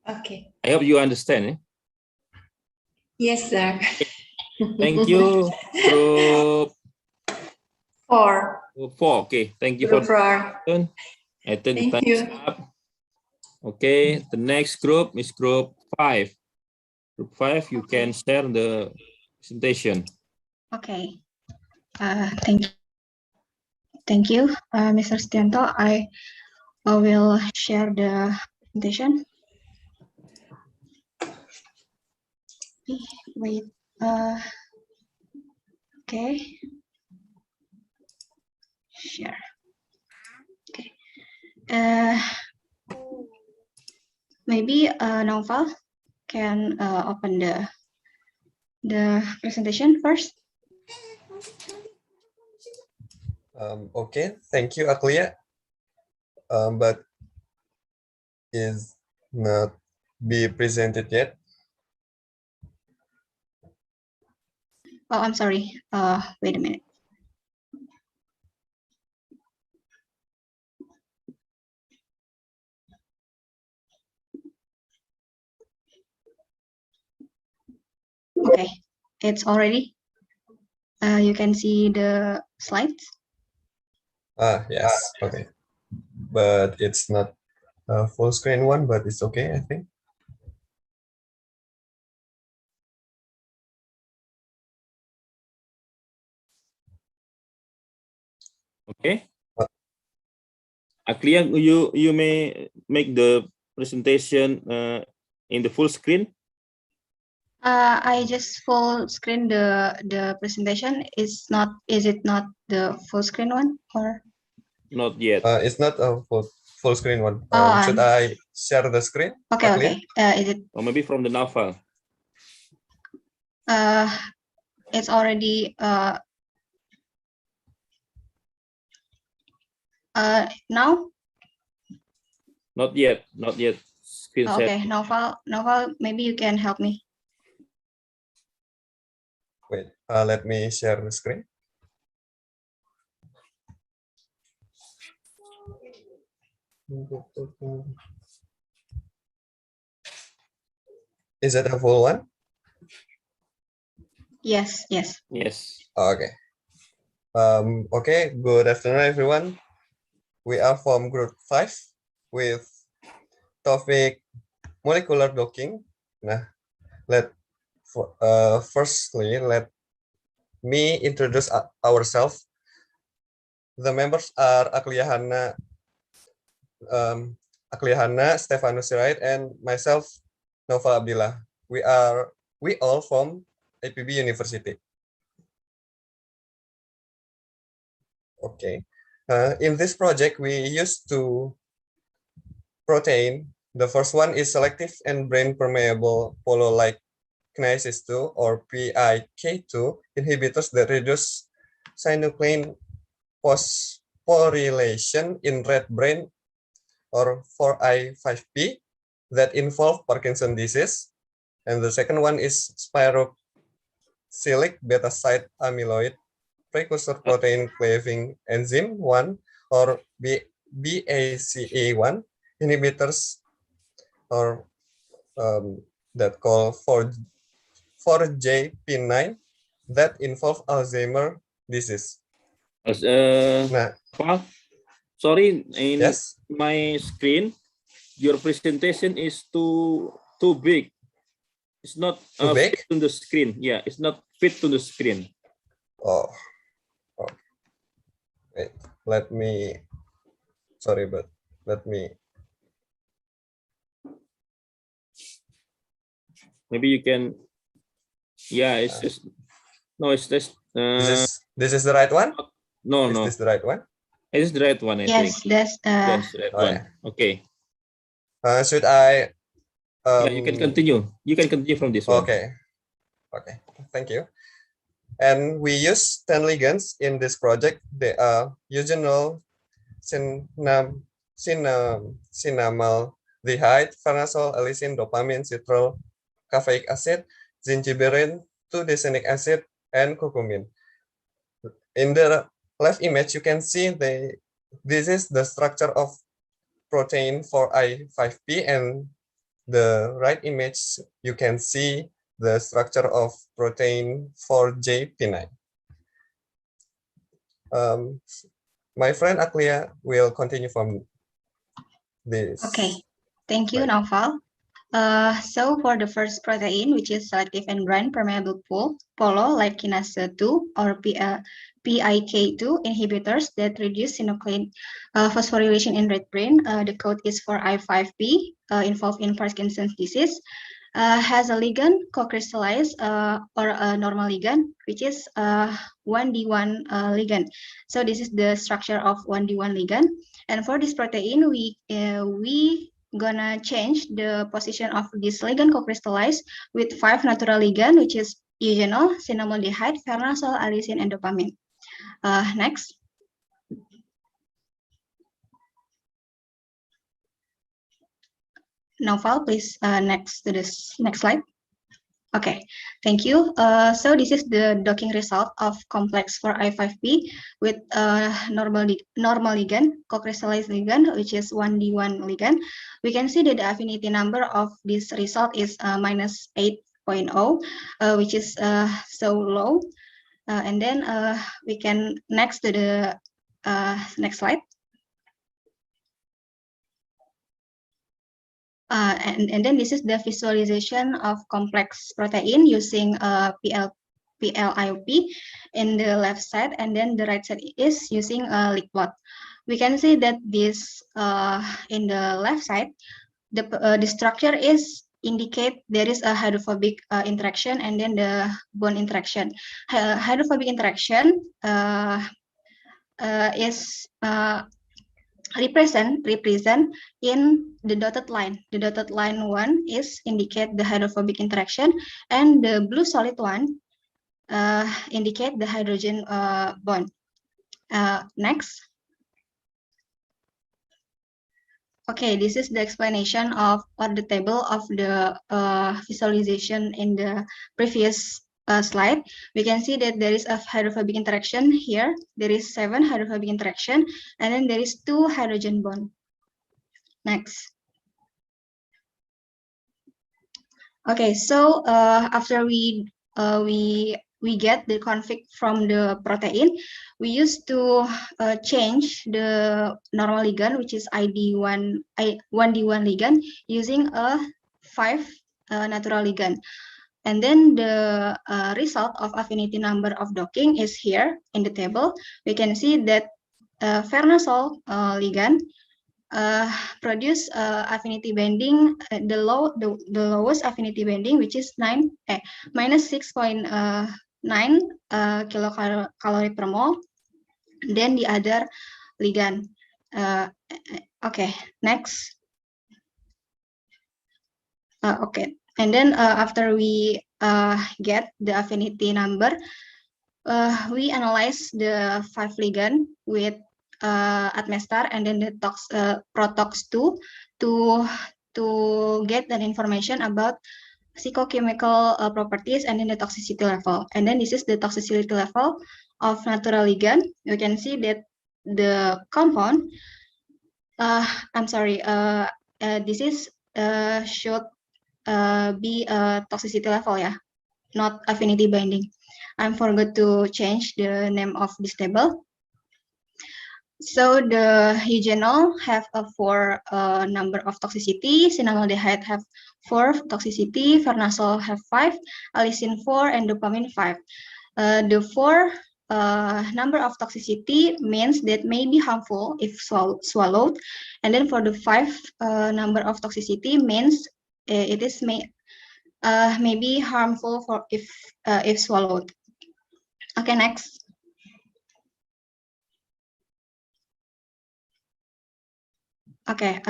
Okay. I hope you understand. Eh? Yes, sir. Thank you, Group 4. 4. Okay, thank you Group for 4. I think the Thank time you. is up. Okay, the next group is Group 5. Group 5, you can share the presentation. Okay. Thank you, Mr. Stianto. I will share the presentation. Wait. Okay. Share. Okay. Maybe Noval can open the presentation first. Okay, thank you, Aklia. But is not be presented yet. Oh, I'm sorry. Wait a minute. Okay, it's already. You can see the slides. Yes, okay. But it's not a full screen one, but it's okay, I think. Okay. Aklia, you may make the presentation in the full screen. I just full screen the presentation. Is it not the full screen one or? Not yet. It's not a full screen one. Oh, should I share the screen? Okay, Aklia? okay. Is it? Or maybe from the Naval. It's already. Now? Not yet. Not yet. Screen share. Okay, Noval, maybe you can help me. Wait, let me share the screen. Is it a full one? Yes. Yes. Okay. Okay, good afternoon, everyone. We are from group 5 with topic molecular docking. Nah, firstly, let me introduce ourselves. The members are Akliahana, Stefanus Sirait, and myself, Nova Abdillah. We all from APB University. Okay. In this project, we used two protein. The first one is selective and brain permeable polo-like kinases 2 or PIK2 inhibitors that reduce synuclein phosphorylation in rat brain, or 4I5P, that involve Parkinson disease. And the second one is spiroxylic beta-side amyloid precursor protein cleaving enzyme 1 or BACA1 inhibitors, or that call 4JP9 that involve Alzheimer disease. Nah, sorry, in yes, my screen, your presentation is too big. It's not too big fit on the screen. Yeah, it's not fit to the screen. Oh. Wait, let me. Sorry, but let me. Maybe you can. Yeah, it's just. No, it's just. This is the right one. No. Is this the right one? It is the right one, I think. Yes, That's the right one. Yeah. Okay. Should I? Yeah, you can continue. You can continue from this one. Okay. Thank you. And we use 10 ligands in this project. They are eugenol, cinnamaldehyde, farnesol, allicin, dopamine, citral, caffeic acid, zingiberine, 2-decynic acid, and curcumin. In the left image, you can see this is the structure of protein 4I5P, and the right image, you can see the structure of protein 4JP9. My friend Aklia will continue from this. Okay, thank you, Noval. So for the first protein, which is selective and brain permeable polo, like kinase 2 or PIK2 inhibitors that reduce synuclein phosphorylation in rat brain. The code is for I5P, involved in Parkinson's disease. Has a ligand co-crystallized or a normal ligand, which is 1D1 ligand. So this is the structure of 1D1 ligand. And for this protein, we gonna change the position of this ligand co-crystallized with 5 natural ligand, which is eugenol, cinnamaldehyde, farnesol, allicin, and dopamine. Next. Noval, please next to this next slide. Okay, thank you. So this is the docking result of complex 4I5P with normal ligand, co-crystallized ligand, which is 1D1 ligand. We can see that the affinity number of this result is minus 8.0, which is so low. And then we can next to the next slide. And then this is the visualization of complex protein using PLIOP in the left side, and then the right side is using a Lick plot. We can see that this in the left side, the structure is indicate there is a hydrophobic interaction and then the bond interaction. Hydrophobic interaction is represent in the dotted line. The dotted line 1 is indicate the hydrophobic interaction, and the blue solid one indicate the hydrogen bond. Next. Okay, this is the explanation of or the table of the visualization in the previous slide. We can see that there is a hydrophobic interaction here. There is 7 hydrophobic interaction, and then there is 2 hydrogen bond. Next. Okay, so after we get the config from the protein, we used to change the normal ligand, which is ID1, 1D1 ligand, using a 5 natural ligand. And then the result of affinity number of docking is here in the table. We can see that farnesol ligand produce affinity binding, the lowest affinity binding, which is minus 6.9 kilocalorie per mole. Then the other ligand. Okay, next. Okay, and then after we get the affinity number, we analyze the 5 ligand with Atmestar and then the Protox2 to get that information about psychochemical properties and then the toxicity level. And then this is the toxicity level of natural ligand. You can see that the compound, this is should be a toxicity level, yeah, not affinity binding. I forgot to change the name of this table. So the eugenol have a 4 number of toxicity, cinnamaldehyde have 4 toxicity, farnesol have 5, allicin 4, and dopamine 5. The 4 number of toxicity means that may be harmful if swallowed, and then for the 5 number of toxicity means it is may be harmful for if swallowed. Okay, next. Okay,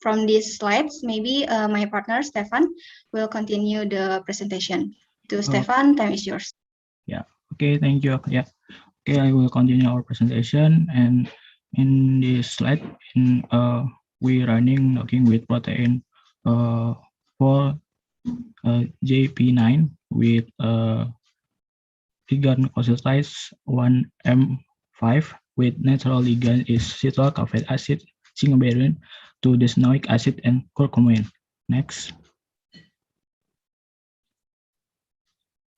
from these slides, maybe my partner Stefan will continue the presentation. To Stefan, time is yours. Yeah. Okay. Thank you. Yeah. Okay. I will continue our presentation, and in this slide, we running docking with protein for JP9 with ligand concentrate 1M5 with natural ligand is citric acid, cinnaberrin to desnoic acid and curcumin. Next.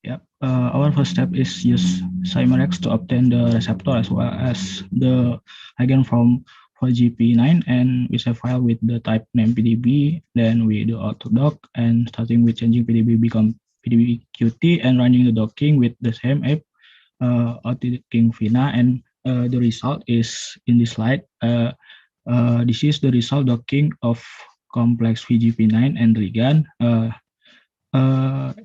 Yep. Our first step is use Cymerex to obtain the receptor as well as the ligand from 4GP9, and we save file with the type name PDB. Then we do autodock and starting with changing PDB become PDBQT and running the docking with the same app, autodocking Vina, and the result is in this slide. This is the result docking of complex VGP9 and ligand.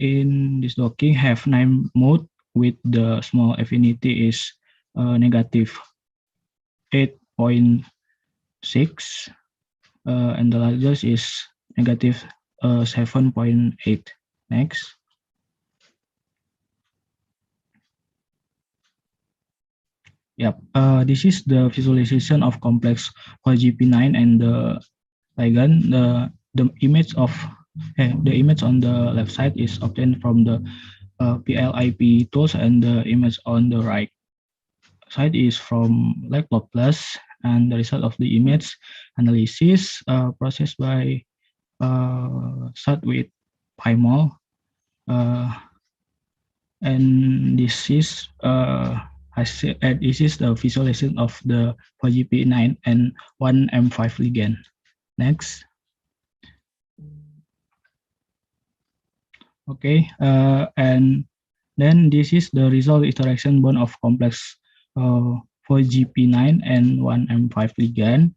In this docking have 9 mode with the small affinity is negative 8.6 and the largest is negative 7.8. Next. Yep. This is the visualization of complex 4GP9 and the ligand. The image of the image on the left side is obtained from the PLIP tools, and the image on the right side is from Blackboard Plus, and the result of the image analysis processed by start with PyMol, and this is the visualization of the 4GP9 and 1M5 ligand. Next. Okay, and then this is the result interaction bond of complex 4GP9 and 1M5 ligand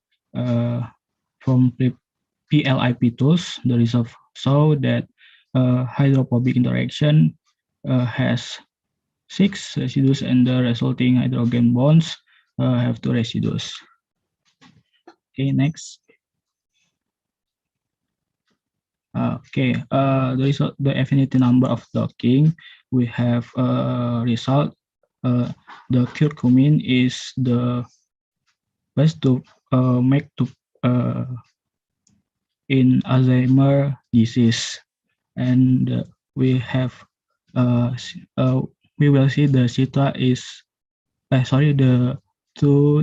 from PLIP tools. The result show that hydrophobic interaction has 6 residues, and the resulting hydrogen bonds have 2 residues. Okay, next. Okay, the affinity number of docking, we have result. The curcumin is the best to make to in Alzheimer disease, and we will see the citra is the the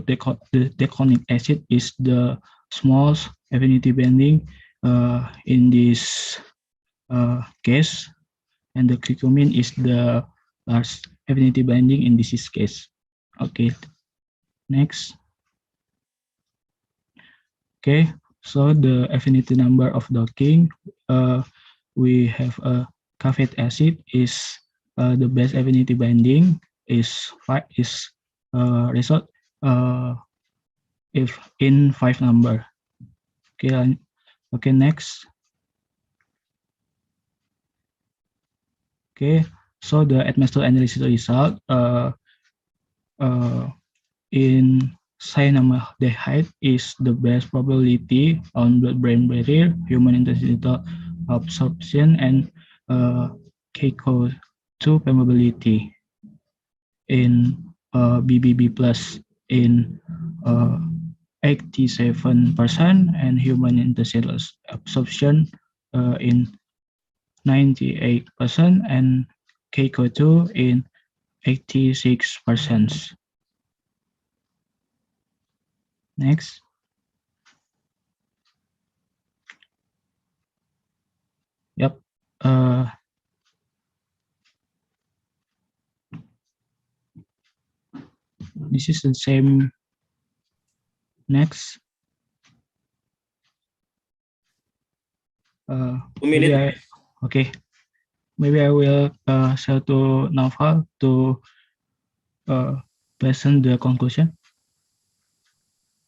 deconic acid is the smallest affinity binding in this case, and the curcumin is the large affinity binding in this case. Okay, next. Okay, so the affinity number of docking, we have a caffeic acid is the best affinity binding is result if in 5 number. Okay, okay, next. Okay, so the atmospheric analysis result in cyanamide is the best probability on blood-brain barrier, human intestinal absorption, and KCO2 permeability in BBB plus in 87% and human intestinal absorption in 98% and KCO2 in 86%. Next. Yep. This is the same. Next. Okay. Maybe I will share to Naval to present the conclusion.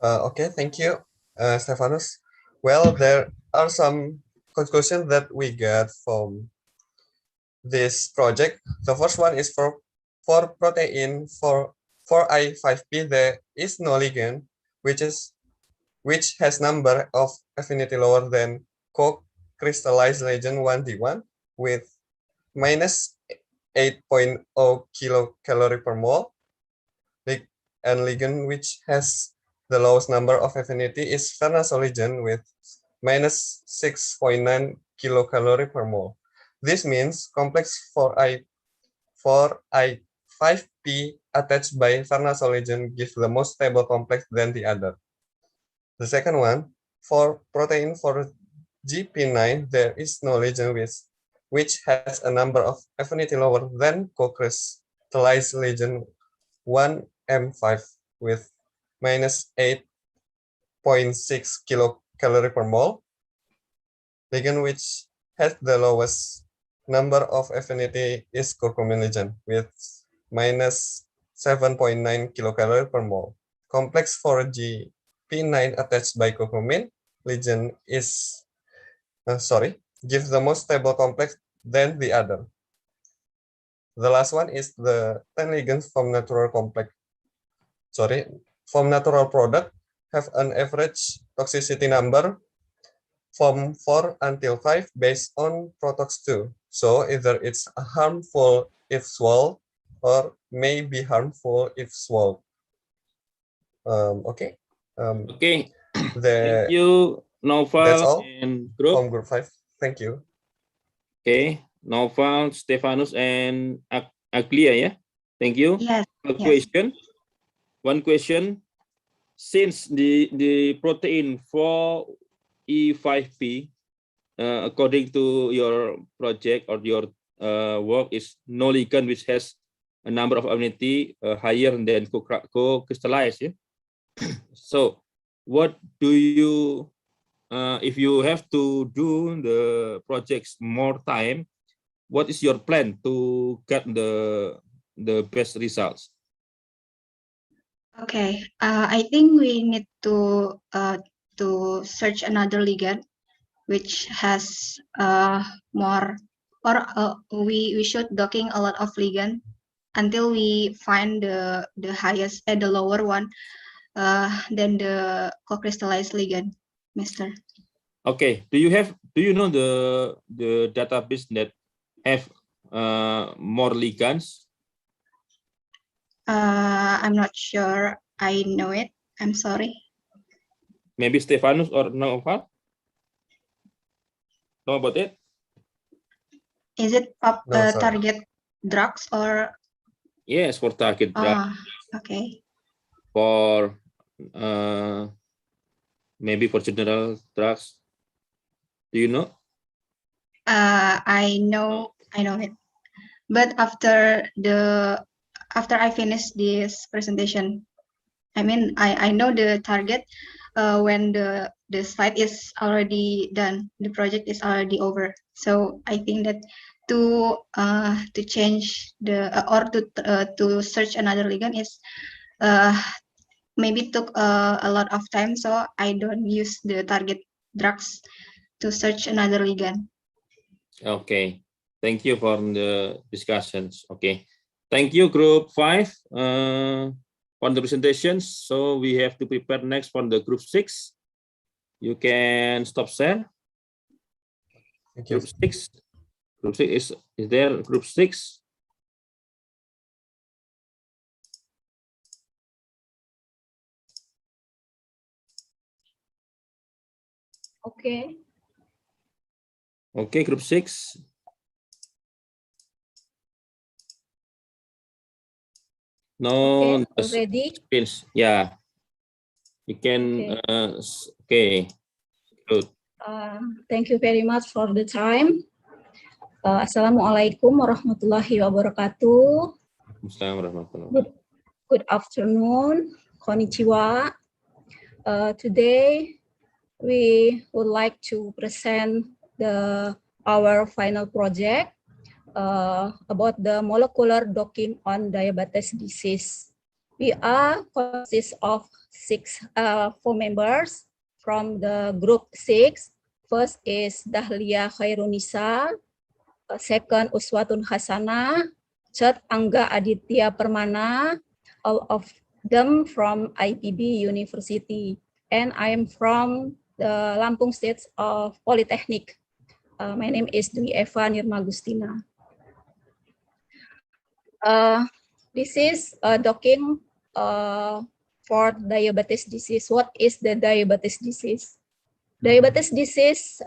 Okay, thank you, Stephanus. Well, there are some conclusions that we got from this project. The first one is for protein for 4I5P, there is no ligand which has number of affinity lower than co-crystallized legend 1D1 with minus 8.0 kilocalorie per mole, and ligand which has the lowest number of affinity is vernazoligen with minus 6.9 kilocalorie per mole. This means complex 4I5P attached by vernazoligen gives the most stable complex than the other. The second one, for protein for GP9, there is no legend which has a number of affinity lower than co-crystallized legend 1M5 with minus 8.6 kilocalorie per mole. Ligand which has the lowest number of affinity is curcumin ligand with minus 7.9 kilocalorie per mole. Complex for GP9 attached by curcumin ligand is gives the most stable complex than the other. The last one is the 10 ligands from natural product have an average toxicity number from 4 until 5 based on Protox 2. So either it's harmful if swallowed or may be harmful if swallowed. Okay. Okay. Thank you, Naval. That's all and group. From group 5. Thank you. Okay, Naval, Stephanus, and Aglia, yeah? Thank you. Yes. One question. Since the protein 4E5P, according to your project or your work, is no ligand which has a number of affinity higher than co-crystallized, yeah? So what do you, if you have to do the projects more time, what is your plan to get the best results? Okay, I think we need to search another ligand which has more, or we should docking a lot of ligand until we find the highest and the lower one than the co-crystallized ligand, Mister. Okay, do you know the database that have more ligands? I'm not sure I know it. I'm sorry. Maybe Stefanus or Noval? Know about it? Is it No, sir. target drugs or? Yes, for target drug, Okay. for maybe for general drugs. Do you know? I know it. But after I finish this presentation, I mean, I know the target when the slide is already done, the project is already over. So I think that to change the or to search another ligand is maybe took a lot of time. So I don't use the target drugs to search another ligand. Okay, thank you for the discussions. Okay, thank you, Group 5, for the presentations. So we have to prepare next for the Group 6. You can stop share. Thank you. Group 6. Group 6 is there? Group 6. Okay. Okay, Group 6. No, Okay, ready? Yeah, you can. Okay, good. Thank you very much for the time. Assalamualaikum warahmatullahi wabarakatuh. Good afternoon, konnichiwa. Today we would like to present our final project about the molecular docking on diabetes disease. We are consist of 4 members from the group 6. First is Dahlia Khairunisa, second Uswatun Hasana, third Angga Aditya Permana, all of them from IPB University, and I am from the Lampung State of Polytechnic. My name is Dwi Eva Nirmagustina. This is docking for diabetes disease. What is the diabetes disease? Diabetes disease,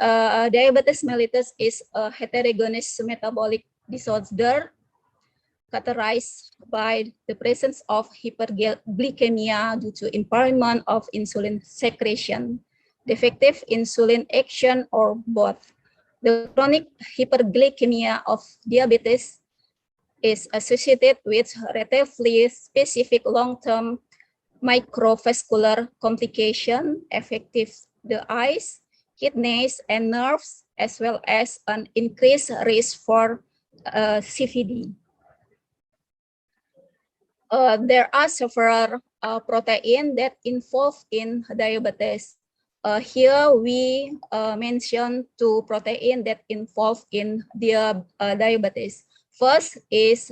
diabetes mellitus is a heterogeneous metabolic disorder characterized by the presence of hyperglycemia due to impairment of insulin secretion, defective insulin action, or both. The chronic hyperglycemia of diabetes is associated with relatively specific long-term microvascular complication affecting the eyes, kidneys, and nerves, as well as an increased risk for CVD. There are several proteins that involved in diabetes. Here we mention 2 proteins that involved in diabetes. First is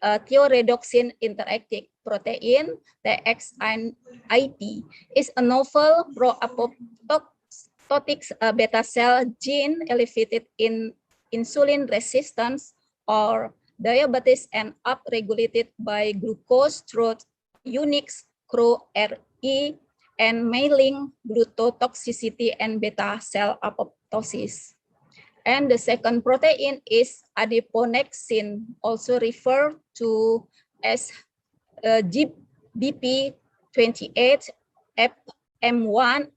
thioredoxin interacting protein, TXIP, is a novel pro-apoptotic beta cell gene elevated in insulin resistance or diabetes and upregulated by glucose through unique CRO-RE and mailing glutotoxicity and beta cell apoptosis. And the second protein is adiponectin, also referred to as BP28FM1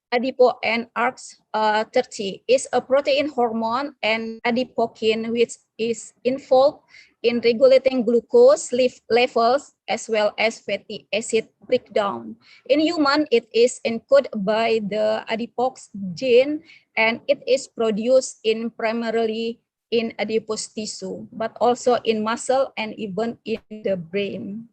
adipo NRX30 is a protein hormone and adipokine which is involved in regulating glucose levels as well as fatty acid breakdown. In human, it is encoded by the adipose gene and it is produced primarily in adipose tissue, but also in muscle and even in the brain.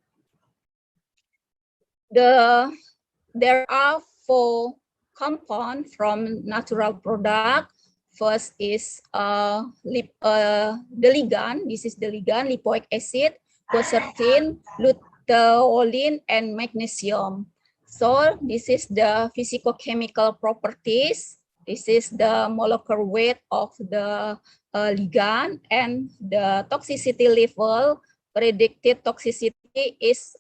There are 4 compounds from natural product. First is the ligand. This is the ligand, lipoic acid, quercetin, luteolin, and magnesium. So this is the physicochemical properties. This is the molecular weight of the ligand, and the toxicity level. Predicted toxicity is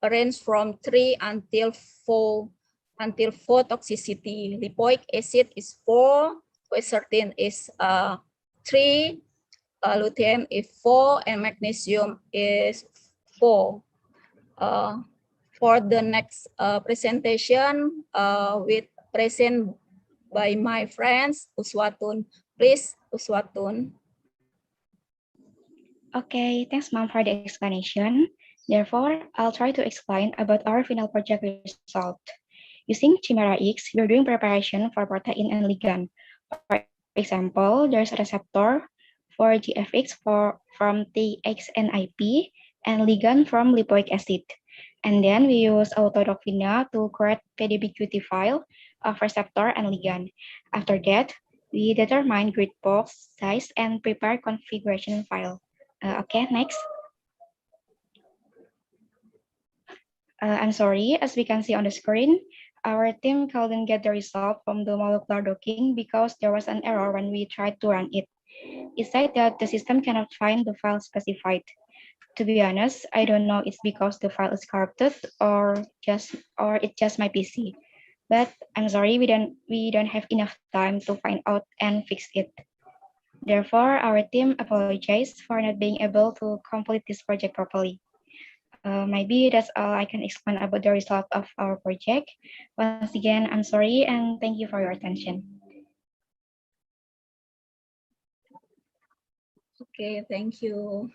range from 3 until 4 toxicity. Lipoic acid is 4, quercetin is 3, lutein is 4, and magnesium is 4. For the next presentation, with present by my friends, Uswatun. Please, Uswatun. Okay, thanks, Mom, for the explanation. Therefore, I'll try to explain about our final project result. Using Chimera X, we're doing preparation for protein and ligand. For example, there's a receptor for GFX from TXNIP and ligand from lipoic acid. And then we use AutoDocVina to create PDBQT file of receptor and ligand. After that, we determine grid box size and prepare configuration file. Okay, next. I'm sorry, as we can see on the screen, our team couldn't get the result from the molecular docking because there was an error when we tried to run it. It said that the system cannot find the file specified. To be honest, I don't know it's because the file is corrupted or it's just my PC. But I'm sorry, we don't have enough time to find out and fix it. Therefore, our team apologizes for not being able to complete this project properly. Maybe that's all I can explain about the result of our project. Once again, I'm sorry and thank you for your attention. Okay, thank you.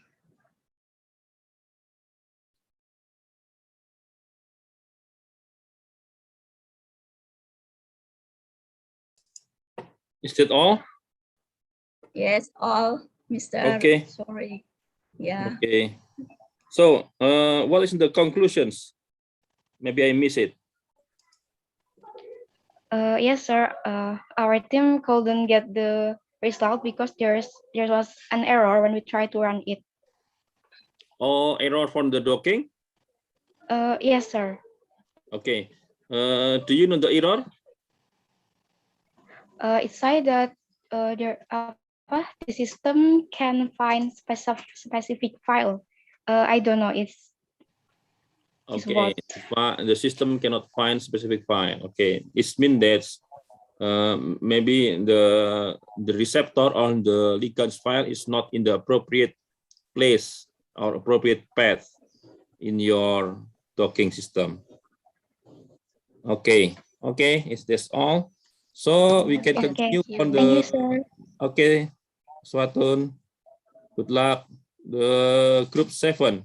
Is that all? Yes, all, Mr. Okay. Sorry. Yeah. Okay. So, what is the conclusions? Maybe I miss it. Yes, sir. Our team couldn't get the result because there was an error when we tried to run it. Oh, error from the docking? Yes, sir. Okay. Do you know the error? It said that the system can find specific file. I don't know. It's Okay. The system cannot find specific file. Okay. It means that maybe the receptor on the ligand file is not in the appropriate place or appropriate path in your docking system. Okay. Okay. Is this all? So we can continue on the. Thank you, sir. Okay, Swatun. Good luck. The group 7.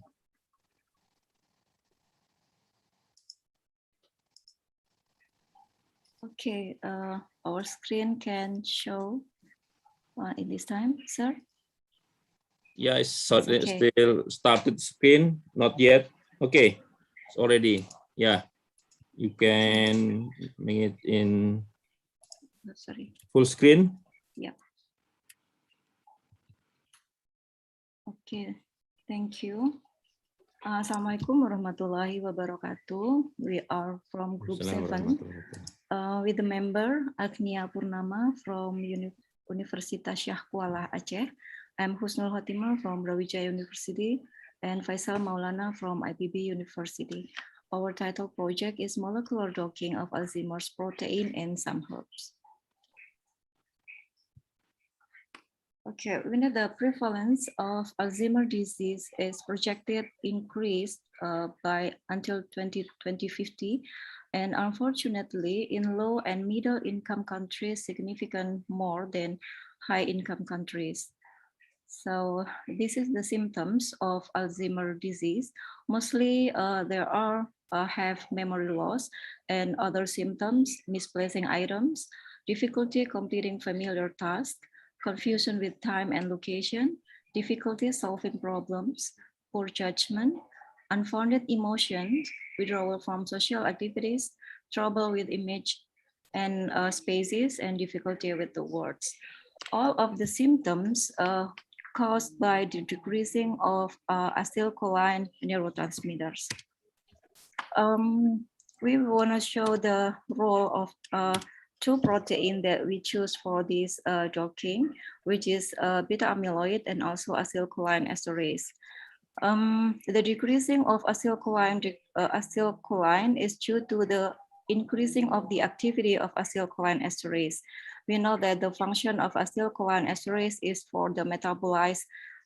Okay, our screen can show in this time, sir. Yeah, it's okay. still started screen, not yet. Okay, it's already. Yeah, you can make it in full screen. Yeah. Okay, thank you. Assalamualaikum warahmatullahi wabarakatuh. We are from group 7 with the member Agnia Purnama from Universitas Syah Kuala Aceh. I'm Husnul Khotimah from Brawijaya University and Faisal Maulana from IPB University. Our title project is Molecular Docking of Alzheimer's Protein and Some Herbs. Okay, we know the prevalence of Alzheimer's disease is projected increased by until 2050, and unfortunately, in low and middle income countries, significant more than high income countries. So this is the symptoms of Alzheimer's disease. Mostly, there are have memory loss and other symptoms, misplacing items, difficulty completing familiar tasks, confusion with time and location, difficulty solving problems, poor judgment, unfounded emotions, withdrawal from social activities, trouble with image and spaces, and difficulty with the words. All of the symptoms caused by the decreasing of acetylcholine neurotransmitters. We want to show the role of two proteins that we choose for this docking, which is beta amyloid and also acetylcholine esterase. The decreasing of acetylcholine is due to the increasing of the activity of acetylcholine esterase. We know that the function of acetylcholine esterase is for the metabolize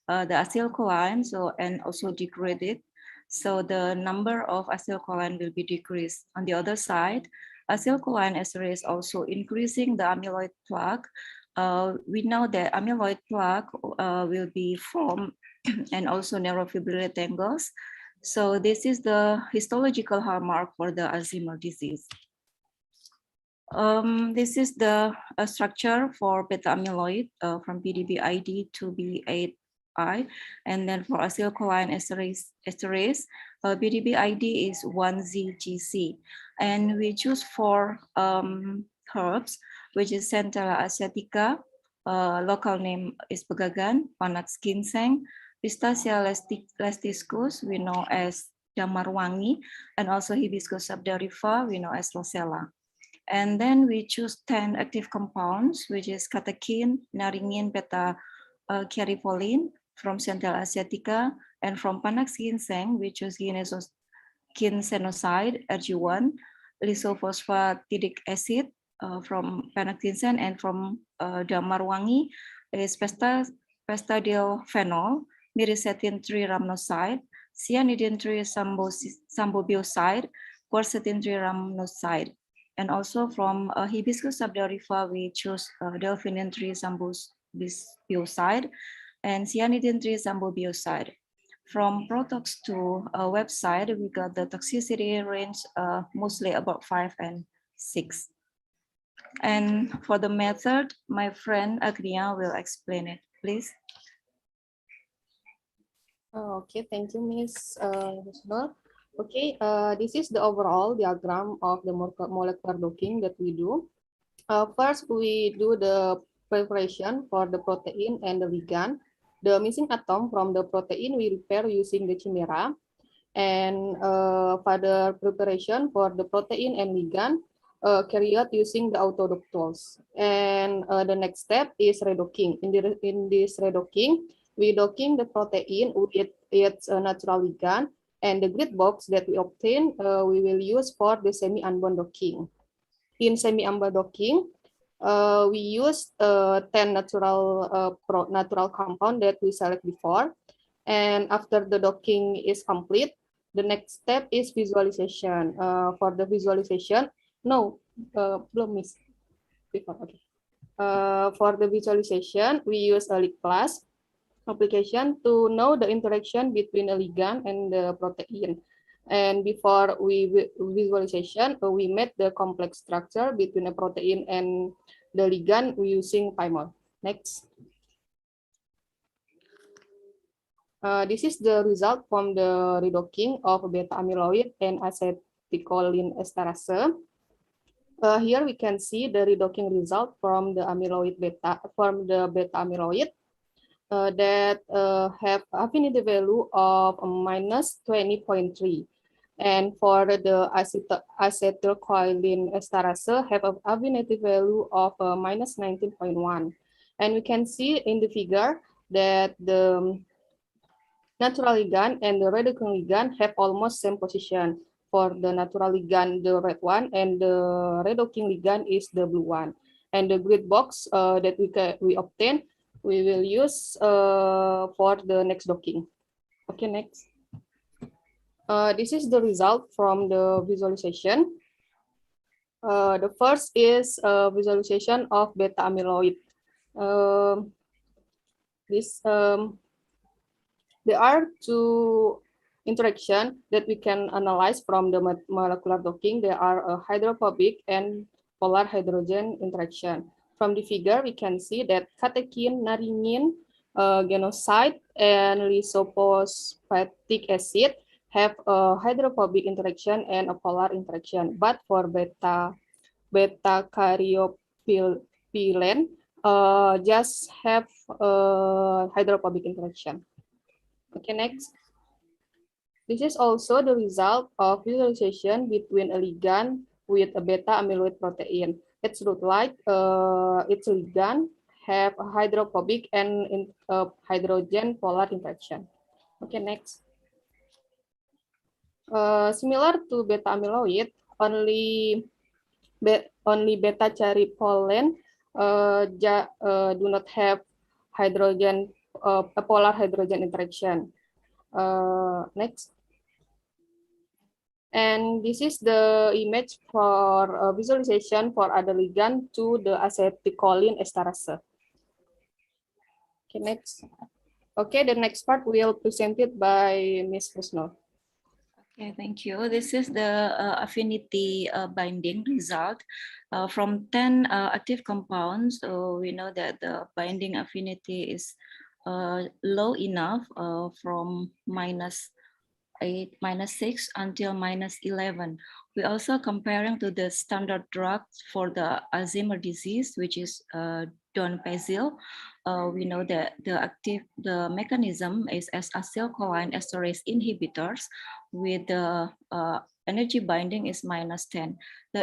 the acetylcholine, and also degrade it. So the number of acetylcholine will be decreased. On the other side, acetylcholine esterase also increasing the amyloid plaque. We know that amyloid plaque will be formed and also neurofibrillary tangles. So this is the histological hallmark for the Alzheimer disease. This is the structure for beta amyloid from BDBID to B8I, and then for acetylcholine esterase, BDBID is 1ZGC, and we choose 4 herbs, which is Centella asiatica, local name is Pegagan, Panax ginseng, Pistacia lesticus, we know as damarwangi, and also Hibiscus subdarifa, we know as Rosella. And then we choose 10 active compounds, which is catechin, naringin, beta cariopolin from Centella asiatica, and from Panax ginseng, we choose ginsenoside, RG1, lysophosphatidic acid from Panax ginseng, and from damarwangi is pestadilphenol, miricetin 3-rhamnoside, cyanidin 3-sambobioside, quercetin 3-rhamnoside. And also from Hibiscus subdarifa, we choose delphinin 3-sambobioside and cyanidin 3-sambobioside. From Protox2 website, we got the toxicity range mostly about 5 and 6. And for the method, my friend Agnia will explain it, please. Okay, thank you, Miss Husnul. Okay, this is the overall diagram of the molecular docking that we do. First, we do the preparation for the protein and the ligand. The missing atom from the protein we repair using the chimera. And further preparation for the protein and ligand carried out using the autodock tools. And the next step is redocking. In this redocking, we docking the protein with its natural ligand, and the grid box that we obtain, we will use for the semi-unbound docking. In semi-unbound docking, we use 10 natural compound that we select before. And after the docking is complete, the next step is visualization. For the visualization, belum miss. Okay. For the visualization, we use a LIGPLAS application to know the interaction between a ligand and the protein. And before we visualization, we made the complex structure between a protein and the ligand using PyMol. Next. This is the result from the redocking of beta amyloid and acetylcholine esterase. Here we can see the redocking result from the beta amyloid that have affinity value of -20.3, and for the acetylcholine esterase have an affinity value of -19.1. And we can see in the figure that the natural ligand and the redocking ligand have almost same position. For the natural ligand, the red one, and the redocking ligand is the blue one. And the grid box that we obtain, we will use for the next docking. Okay, next. This is the result from the visualization. The first is visualization of beta amyloid. There are 2 interaction that we can analyze from the molecular docking. There are a hydrophobic and polar hydrogen interaction. From the figure, we can see that catechin, naringin, genoside, and lysophosphatic acid have a hydrophobic interaction and a polar interaction. But for beta cariopolin, just have a hydrophobic interaction. Okay, next. This is also the result of visualization between a ligand with a beta amyloid protein. It looks like its ligand have a hydrophobic and hydrogen polar interaction. Okay, next. Similar to beta amyloid, only beta cherry pollen do not have hydrogen a polar hydrogen interaction. Next. And this is the image for visualization for other ligand to the acetylcholine esterase. Okay, next. Okay, the next part will presented by Ms. Krishna. Okay, thank you. This is the affinity binding result. From 10 active compounds, we know that the binding affinity is low enough from -8, -6 until -11. We also comparing to the standard drugs for the Alzheimer disease, which is donepezil. We know that the mechanism is as acetylcholine esterase inhibitors with the energy binding is -10. The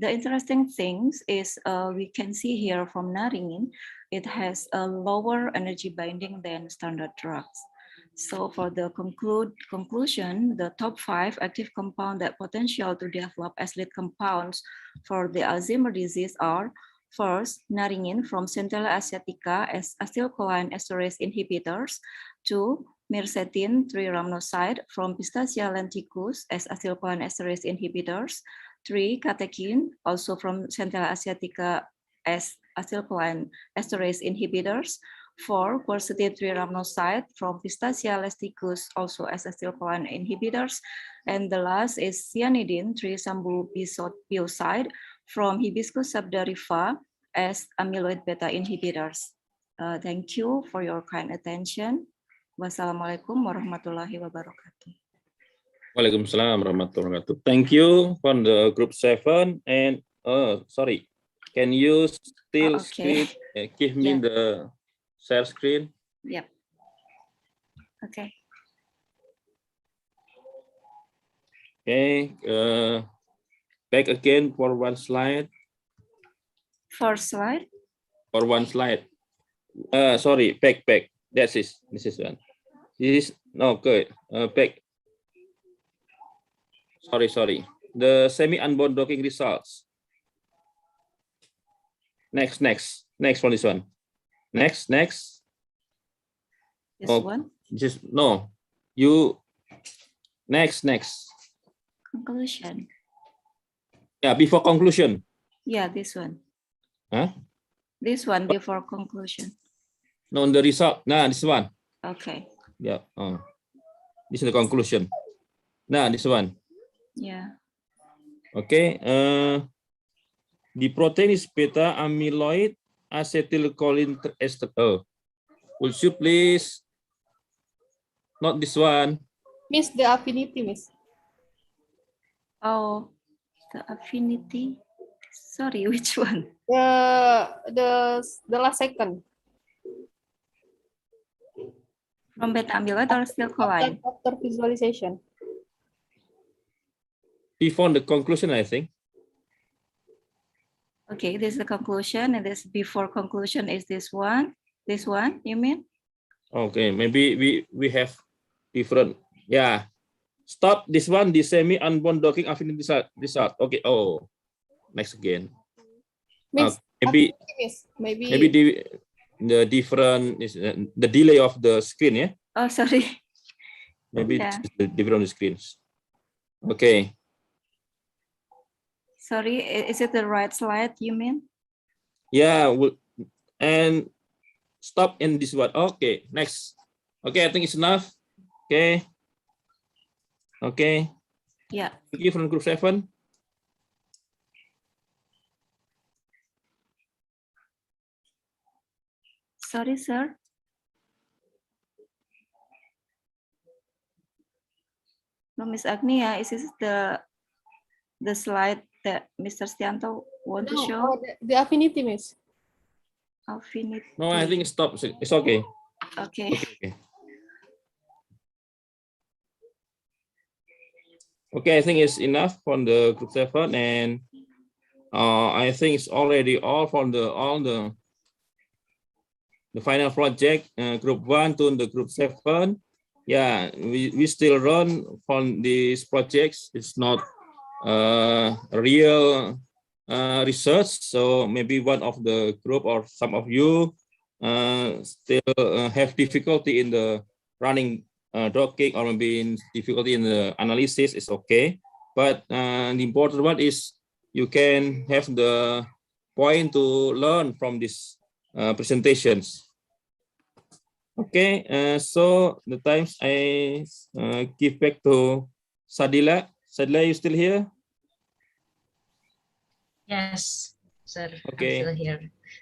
interesting things is we can see here from naringin, it has a lower energy binding than standard drugs. So for the conclusion, the top 5 active compound that potential to develop as lead compounds for the Alzheimer disease are: first, naringin from Centella asiatica as acetylcholine esterase inhibitors; 2, mircetin 3-rhamnoside from Pistacia lenticus as acetylcholine esterase inhibitors; 3, catechin also from Centella asiatica as acetylcholine esterase inhibitors; 4, quercetin 3-rhamnoside from Pistacia lenticus also as acetylcholine inhibitors; and the last is cyanidin 3-sambupisode from Hibiscus subdariva as amyloid beta inhibitors. Thank you for your kind attention. Wassalamualaikum warahmatullahi wabarakatuh. Waalaikumsalam warahmatullahi wabarakatuh. Thank you for the group 7 and sorry, can you still Okay. give me the share screen? Yep. Okay. Okay. Back again for one slide. First slide. For one slide. Sorry, back. This is one. This is no good. Back. Sorry. The semi-unbound docking results. Next for this one. Next. This one. Just no. You next. Conclusion. Yeah, before conclusion. Yeah, this one. Huh? This one before conclusion. No, the result. Nah, this one. Okay. Yeah. This is the conclusion. Nah, this one. Yeah. Okay. The protein is beta amyloid acetylcholine ester. Would you please? Not this one. Miss, the affinity, Miss. Oh, the affinity. Sorry, which one? The last second. From beta amyloid or acetylcholine? After visualization. Before the conclusion, I think. Okay, this is the conclusion, and this before conclusion is this one. This one, you mean? Okay, maybe we have different. Yeah. Stop this one, the semi-unbound docking affinity result. Okay. Oh, next again. Miss, maybe the different is the delay of the screen. Yeah. Oh, sorry. Maybe Yeah. it's the different screens. Okay. Sorry, is it the right slide you mean? Yeah. And stop in this one. Okay. Next. Okay, I think it's enough. Okay. Okay. Yeah. Thank you from group 7. Sorry, sir. No, Miss Agnia, is this the slide that Mr. Stianto want to show? The affinity, Miss. Affinity. No, I think stop. It's okay. Okay. Okay, I think it's enough from the group 7, and I think it's already all from the final project. Group 1 to the group 7. yeah, we still run on these projects. It's not real research. So maybe one of the group or some of you still have difficulty in the running docking, or maybe in difficulty in the analysis. Is okay. But the important one is you can have the point to learn from these presentations. Okay, so the times I give back to Sadila. Sadila, you still here? Yes, sir. Okay. I'm still here.